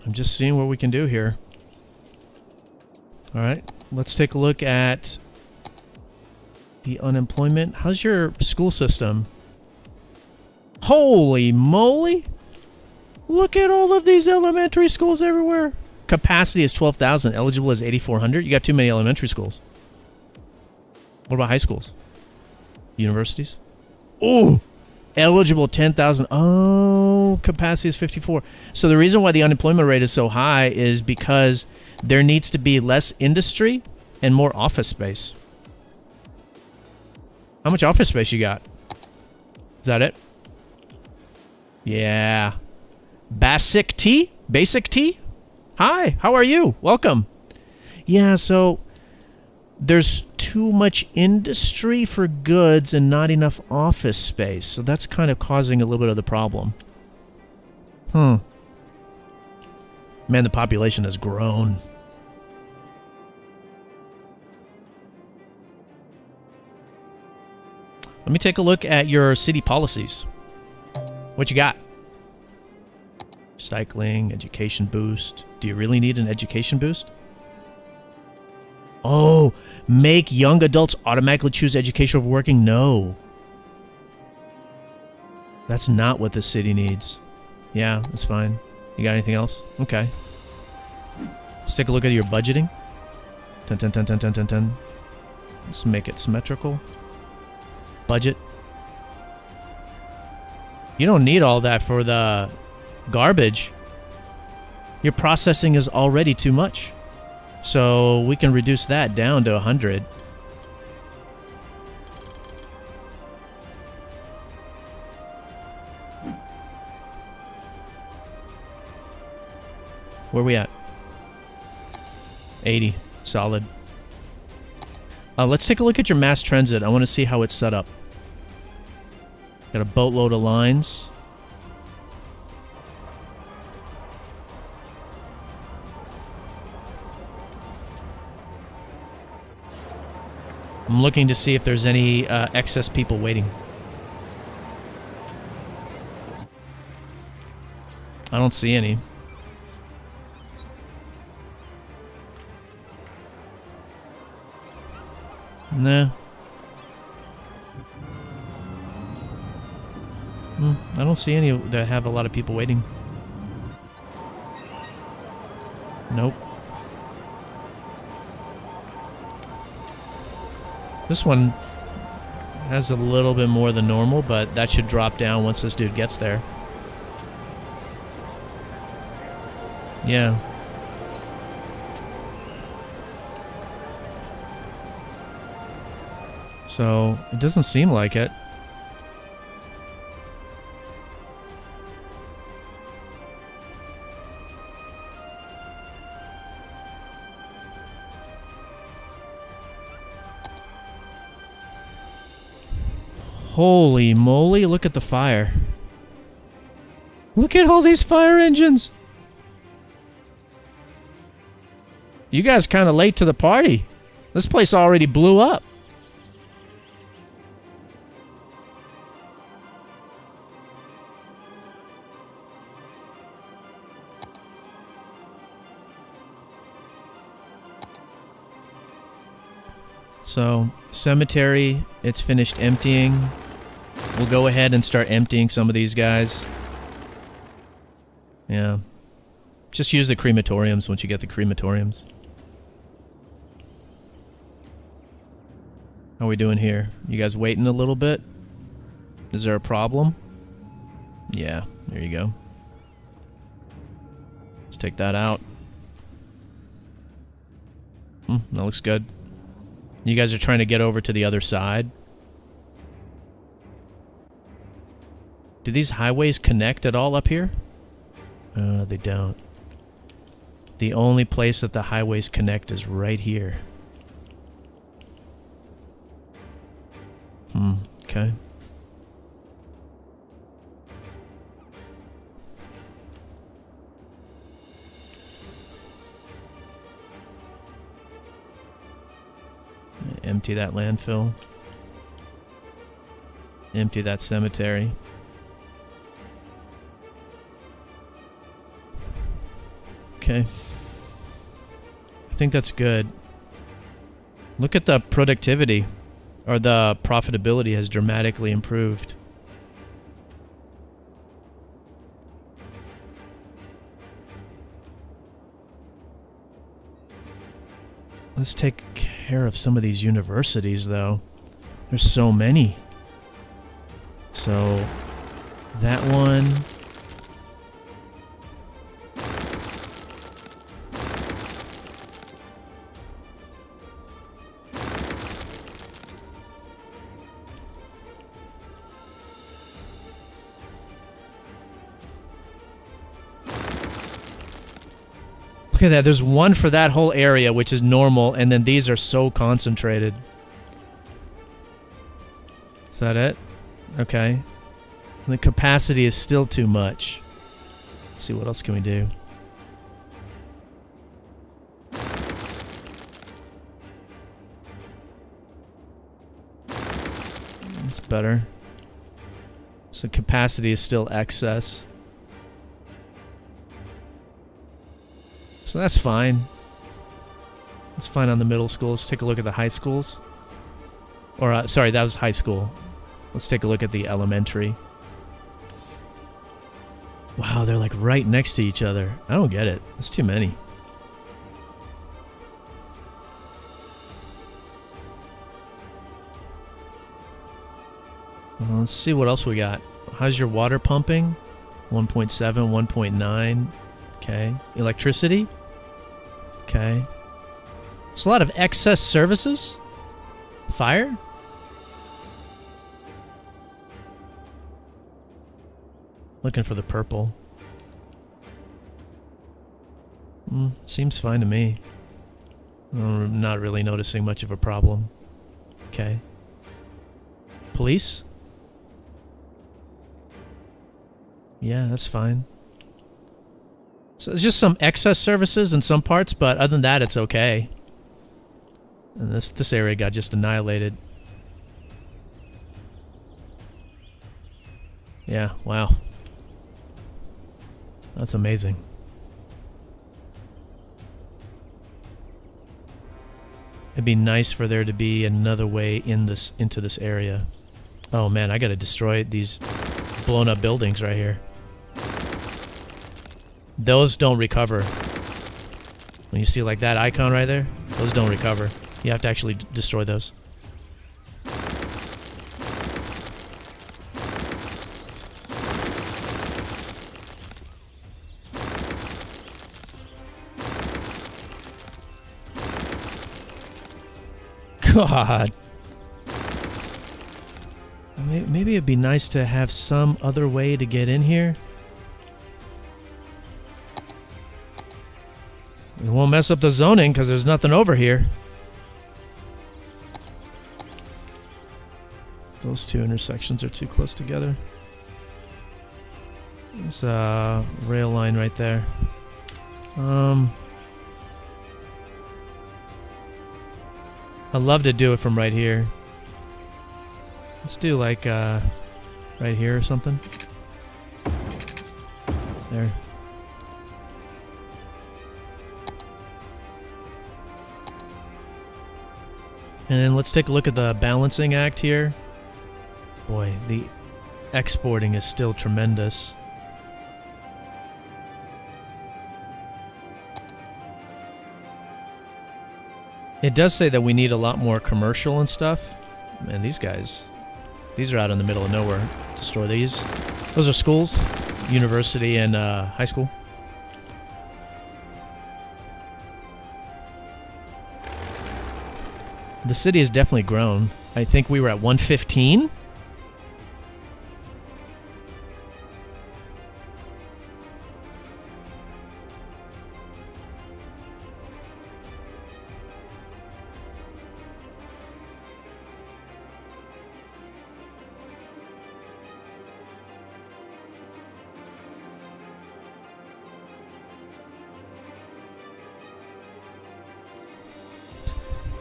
I'm just seeing what we can do here. All right, let's take a look at the unemployment. How's your school system? Holy moly! Look at all of these elementary schools everywhere. Capacity is 12,000. Eligible is 8,400. You got too many elementary schools. What about high schools? Universities? Ooh! Eligible 10,000. Oh, capacity is 54. So the reason why the unemployment rate is so high is because there needs to be less industry and more office space. How much office space you got? Is that it? Yeah. Basic T? Basic T? Hi, how are you? Welcome. Yeah, so there's too much industry for goods and not enough office space. So that's kind of causing a little bit of the problem. Man, the population has grown. Let me take a look at your city policies. What you got? Recycling, education boost. Do you really need an education boost? Oh, make young adults automatically choose education over working? No. That's not what the city needs. Yeah, that's fine. You got anything else? Okay. Let's take a look at your budgeting. 10, 10, 10, 10, 10, 10, 10. Let's make it symmetrical. Budget. You don't need all that for the garbage. Your processing is already too much. So we can reduce that down to 100. Where we at? 80. Solid. Let's take a look at your mass transit. I want to see how it's set up. Got a boatload of lines. I'm looking to see if there's any excess people waiting. I don't see any. Nah. I don't see any that have a lot of people waiting. Nope. This one has a little bit more than normal, but that should drop down once this dude gets there. Yeah. So, it doesn't seem like it. Holy moly, look at the fire. Look at all these fire engines. You guys kind of late to the party. This place already blew up. So, cemetery, it's finished emptying. We'll go ahead and start emptying some of these guys. Yeah. Just use the crematoriums once you get the crematoriums. How are we doing here? You guys waiting a little bit? Is there a problem? Yeah, there you go. Let's take that out. That looks good. You guys are trying to get over to the other side. Do these highways connect at all up here? They don't. The only place that the highways connect is right here. Okay. Empty that landfill. Empty that cemetery. Okay. I think that's good. Look at the productivity, or the profitability has dramatically improved. Let's take care of some of these universities, though. There's so many. So, that one. Look at that, there's one for that whole area, which is normal, and then these are so concentrated. Is that it? Okay. The capacity is still too much. Let's see, what else can we do? Let's better. So capacity is still excess. So that's fine. That's fine on the middle schools. Let's take a look at the high schools. Or, sorry, that was high school. Let's take a look at the elementary. Wow, they're like right next to each other. I don't get it. It's too many. Well, let's see what else we got. How's your water pumping? 1.7, 1.9. Okay. Electricity? Okay. It's a lot of excess services. Fire? Looking for the purple. Seems fine to me. I'm not really noticing much of a problem. Okay. Police? Yeah, that's fine. So there's just some excess services in some parts, but other than that, it's okay. And this area got just annihilated. Yeah, wow. That's amazing. It'd be nice for there to be another way into this area. Oh man, I gotta destroy these blown up buildings right here. Those don't recover. When you see like that icon right there, those don't recover. You have to actually destroy those. God. Maybe it'd be nice to have some other way to get in here. It won't mess up the zoning because there's nothing over here. Those two intersections are too close together. There's a rail line right there. I'd love to do it from right here. Let's do like right here or something. There. And then let's take a look at the balancing act here. Boy, the exporting is still tremendous. It does say that we need a lot more commercial and stuff. Man, these guys, these are out in the middle of nowhere. Destroy these. Those are schools, university and high school. The city has definitely grown. I think we were at 115.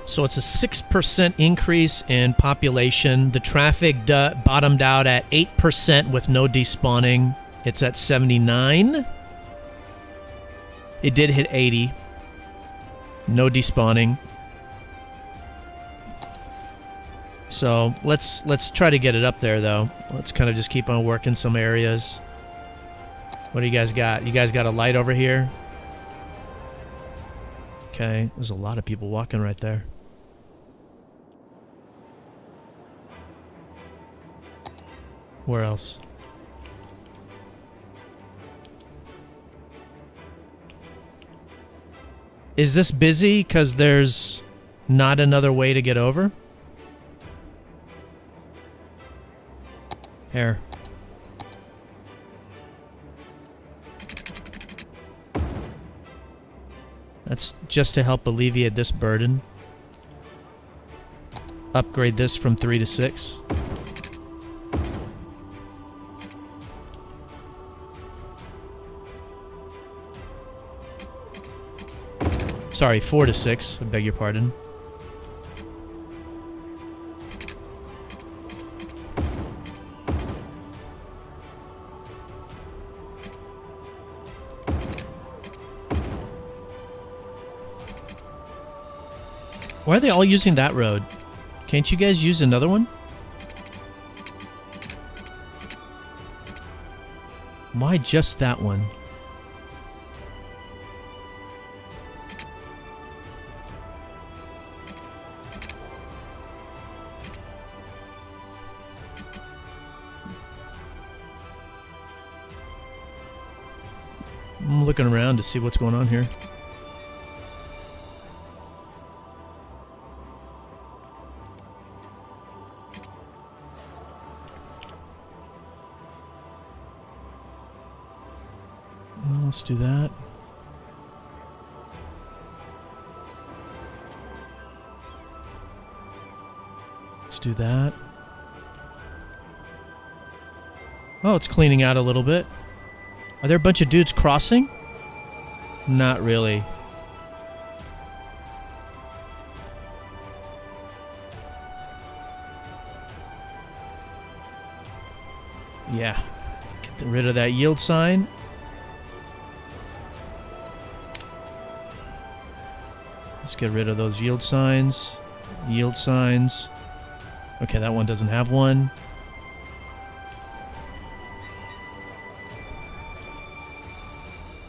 So it's a 6% increase in population. The traffic bottomed out at 8% with no despawning. It's at 79. It did hit 80. No despawning. So let's try to get it up there though. Let's kind of just keep on working some areas. What do you guys got? You guys got a light over here? Okay, there's a lot of people walking right there. Where else? Is this busy because there's not another way to get over? Here. That's just to help alleviate this burden. Upgrade this from 3 to 6. Sorry, 4 to 6. I beg your pardon. Why are they all using that road? Can't you guys use another one? Why just that one? I'm looking around to see what's going on here. Let's do that. Let's do that. Oh, it's cleaning out a little bit. Are there a bunch of dudes crossing? Not really. Yeah. Get rid of that yield sign. Let's get rid of those yield signs. Yield signs. Okay, that one doesn't have one.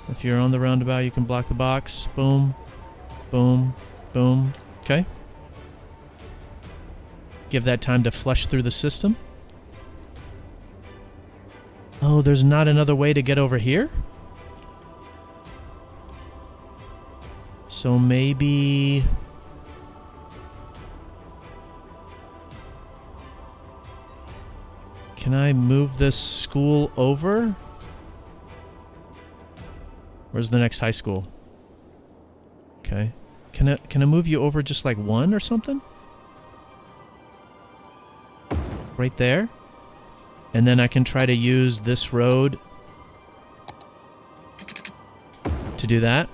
If you're on the roundabout, you can block the box. Boom. Boom. Boom. Okay. Give that time to flush through the system. Oh, there's not another way to get over here? So maybe... Can I move this school over? Where's the next high school? Okay. Can I move you over just like one or something? Right there? And then I can try to use this road to do that.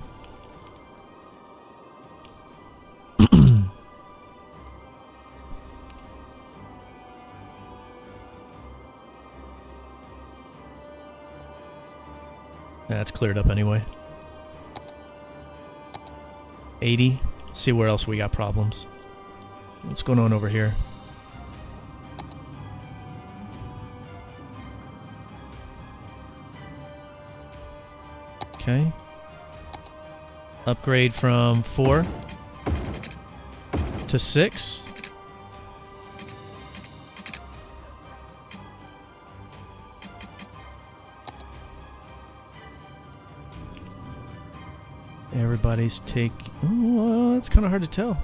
That's cleared up anyway. 80. See where else we got problems. What's going on over here? Okay. Upgrade from 4 to 6. Everybody's take. Oh, it's kind of hard to tell.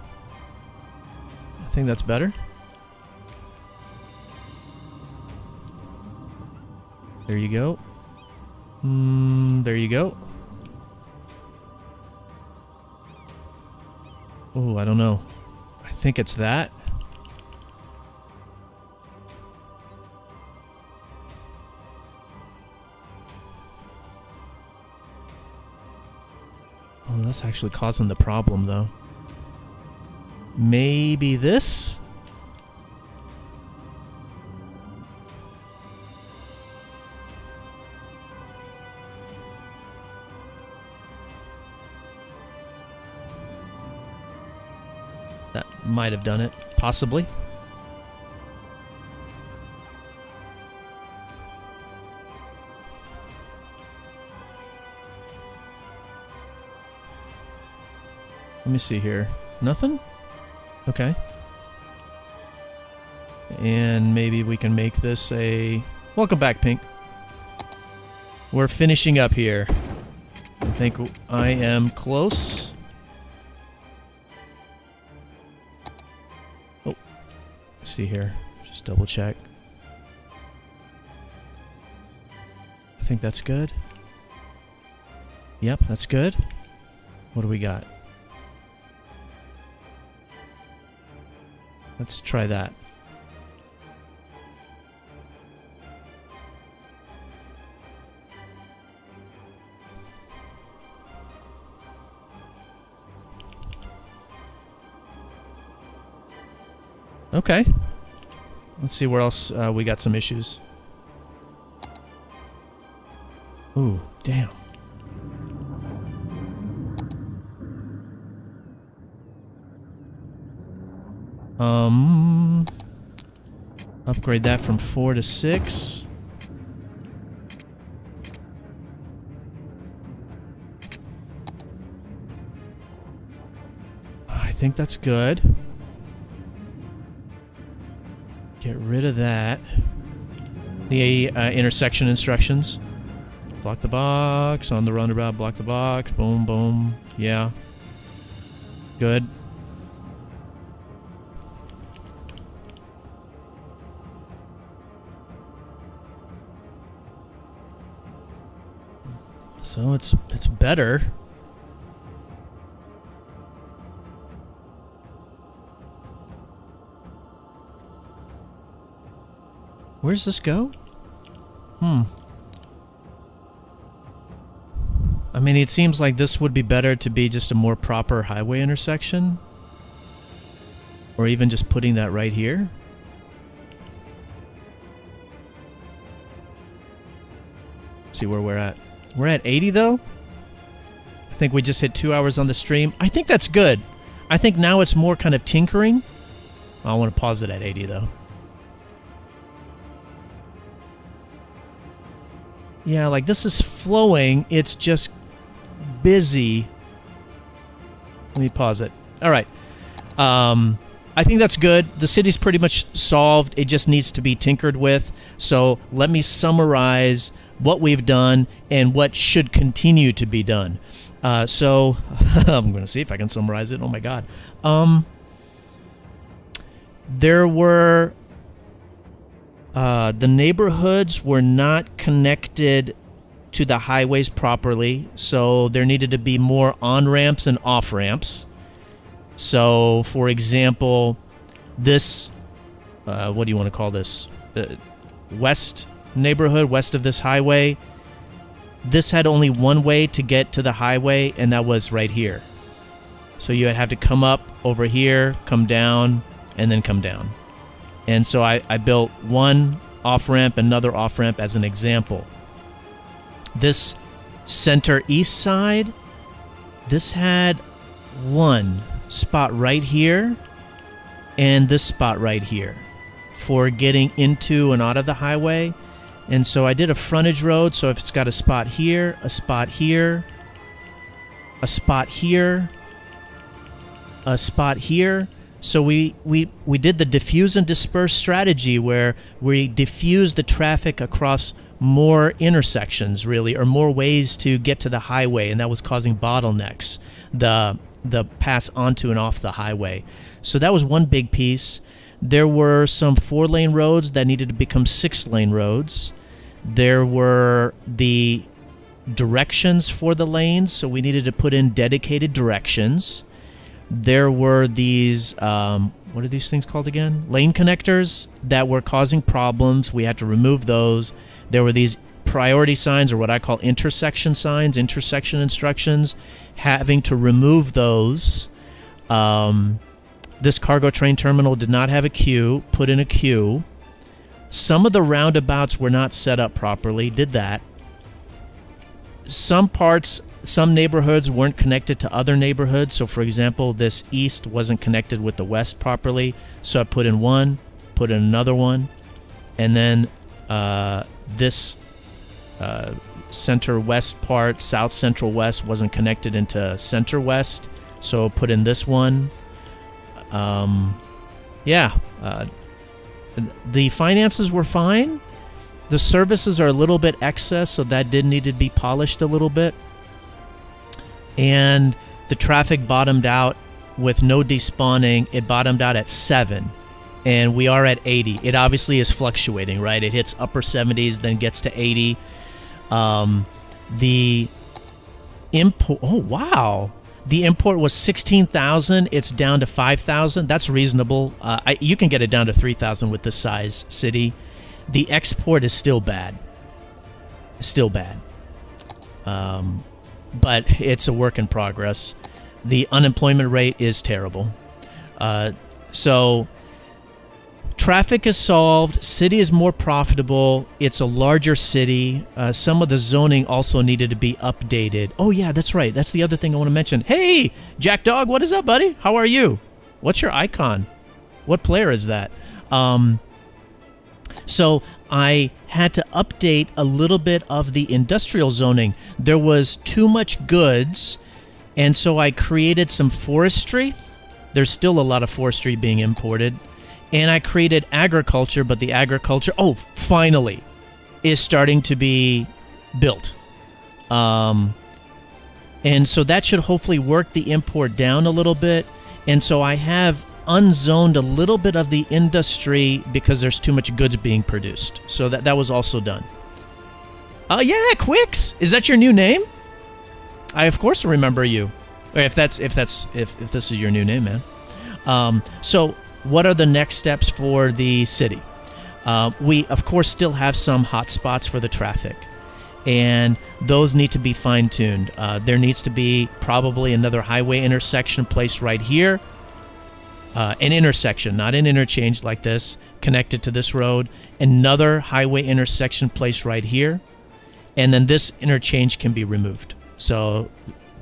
I think that's better. There you go. There you go. Oh, I don't know. I think it's that. Oh, that's actually causing the problem, though. Maybe this? That might have done it. Possibly. Let me see here. Nothing? Okay. And maybe we can make this a... Welcome back, Pink. We're finishing up here. I think I am close. Oh. Let's see here. Just double check. I think that's good. Yep, that's good. What do we got? Let's try that. Okay. Let's see where else we got some issues. Ooh, damn. Upgrade that from 4 to 6. I think that's good. Get rid of that. The intersection instructions. Block the box, on the roundabout, block the box, boom, boom. Yeah. Good. So it's better. Where's this go? I mean, it seems like this would be better to be just a more proper highway intersection. Or even just putting that right here. Let's see where we're at. We're at 80 though. I think we just hit 2 hours on the stream. I think that's good. I think now it's more kind of tinkering. I want to pause it at 80 though. Yeah, like this is flowing. It's just busy. Let me pause it. All right. I think that's good. The city's pretty much solved. It just needs to be tinkered with. So let me summarize what we've done and what should continue to be done. So I'm going to see if I can summarize it. Oh my God. There were the neighborhoods were not connected to the highways properly, so there needed to be more on-ramps and off-ramps. So, for example, this, what do you want to call this? West neighborhood, west of this highway, this had only one way to get to the highway, and that was right here. So you would have to come up over here, come down, and then come down. And so I built one off-ramp, another off-ramp as an example. This center east side, this had one spot right here and this spot right here for getting into and out of the highway. And so I did a frontage road, so if it's got a spot here, a spot here, a spot here, a spot here. So we did the diffuse and disperse strategy where we diffuse the traffic across more intersections, really, or more ways to get to the highway, and that was causing bottlenecks, the pass onto and off the highway. So that was one big piece. There were some 4-lane roads that needed to become 6-lane roads. There were the directions for the lanes, so we needed to put in dedicated directions. There were these, what are these things called again? Lane connectors that were causing problems. We had to remove those. There were these priority signs, or what I call intersection signs, intersection instructions, having to remove those. This cargo train terminal did not have a queue, put in a queue. Some of the roundabouts were not set up properly, did that. Some neighborhoods weren't connected to other neighborhoods. So, for example, this east wasn't connected with the west properly. So I put in one, put in another one, and then this center west part, south central west, wasn't connected into center west. So put in this one. The finances were fine. The services are a little bit excess, so that did need to be polished a little bit. And the traffic bottomed out with no despawning. It bottomed out at 7, and we are at 80. It obviously is fluctuating, right? It hits upper 70s, then gets to 80. The import, oh wow, the import was 16,000. It's down to 5,000. That's reasonable. You can get it down to 3,000 with this size city. The export is still bad. Still bad. But it's a work in progress. The unemployment rate is terrible. So traffic is solved. City is more profitable. It's a larger city. Some of the zoning also needed to be updated. Oh, yeah, that's right. That's the other thing I want to mention. Hey, Jack Dog, what is up, buddy? How are you? What's your icon? What player is that? So I had to update a little bit of the industrial zoning. There was too much goods, and so I created some forestry. There's still a lot of forestry being imported. And I created agriculture, but the agriculture, finally, is starting to be built. And so that should hopefully work the import down a little bit. And so I have unzoned a little bit of the industry because there's too much goods being produced. So that was also done. Yeah, Quicks! Is that your new name? I of course remember you. If this is your new name, man. So what are the next steps for the city? We of course still have some hot spots for the traffic, and those need to be fine-tuned. There needs to be probably another highway intersection placed right here. An intersection, not an interchange like this, connected to this road. Another highway intersection placed right here. And then this interchange can be removed. So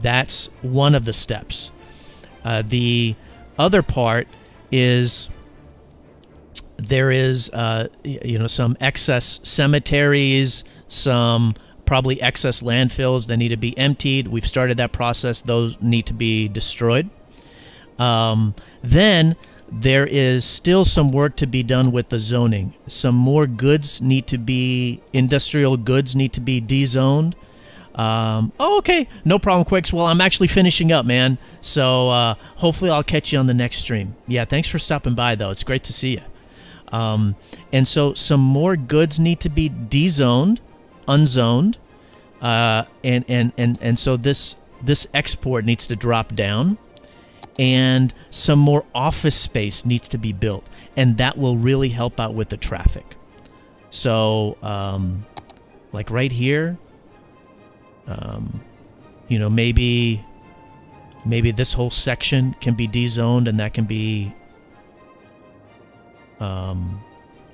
that's one of the steps. The other part is there is some excess cemeteries, some probably excess landfills that need to be emptied. We've started that process. Those need to be destroyed. Then there is still some work to be done with the zoning. Some more goods need to be, industrial goods need to be dezoned. Okay, no problem, Quicks. Well, I'm actually finishing up, man. So hopefully I'll catch you on the next stream. Yeah, thanks for stopping by, though. It's great to see you. And so some more goods need to be dezoned, unzoned, and so this export needs to drop down. And some more office space needs to be built, and that will really help out with the traffic. So, like right here, maybe this whole section can be dezoned, and that can be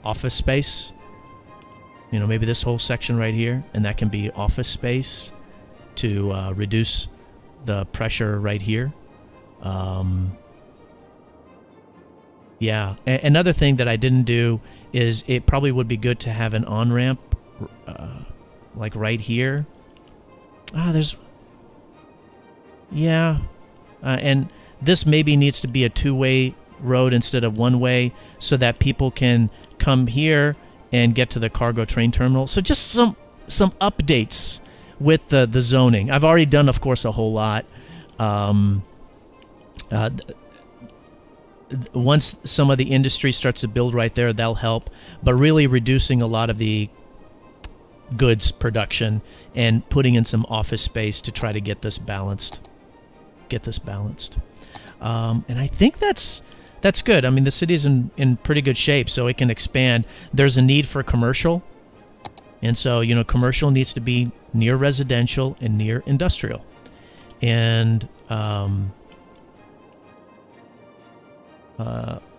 office space. Maybe this whole section right here, and that can be office space to reduce the pressure right here. Yeah. Another thing that I didn't do is it probably would be good to have an on-ramp, like right here. And this maybe needs to be a two-way road instead of one-way so that people can come here and get to the cargo train terminal. So just some updates with the zoning. I've already done, of course, a whole lot. Once some of the industry starts to build right there, that'll help. But really reducing a lot of the goods production and putting in some office space to try to get this balanced. And I think that's good. I mean, the city's in pretty good shape, so it can expand. There's a need for commercial. And so, commercial needs to be near residential and near industrial. And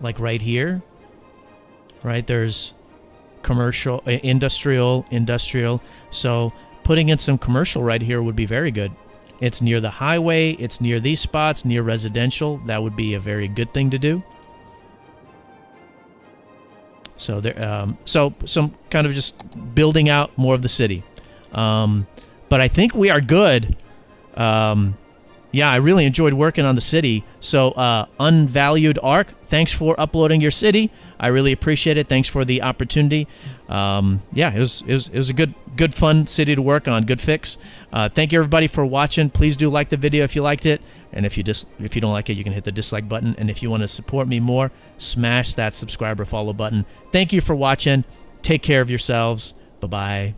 like right here, right, there's commercial, industrial. So putting in some commercial right here would be very good. It's near the highway, it's near these spots, near residential. That would be a very good thing to do. So there, so some kind of just building out more of the city. But I think we are good. Yeah, I really enjoyed working on the city. So, Unvalued Arc, thanks for uploading your city. I really appreciate it. Thanks for the opportunity. Yeah, it was a good, fun city to work on. Good fix. Thank you, everybody, for watching. Please do like the video if you liked it. And if you don't like it, you can hit the dislike button. And if you want to support me more, smash that subscribe or follow button. Thank you for watching. Take care of yourselves. Bye-bye.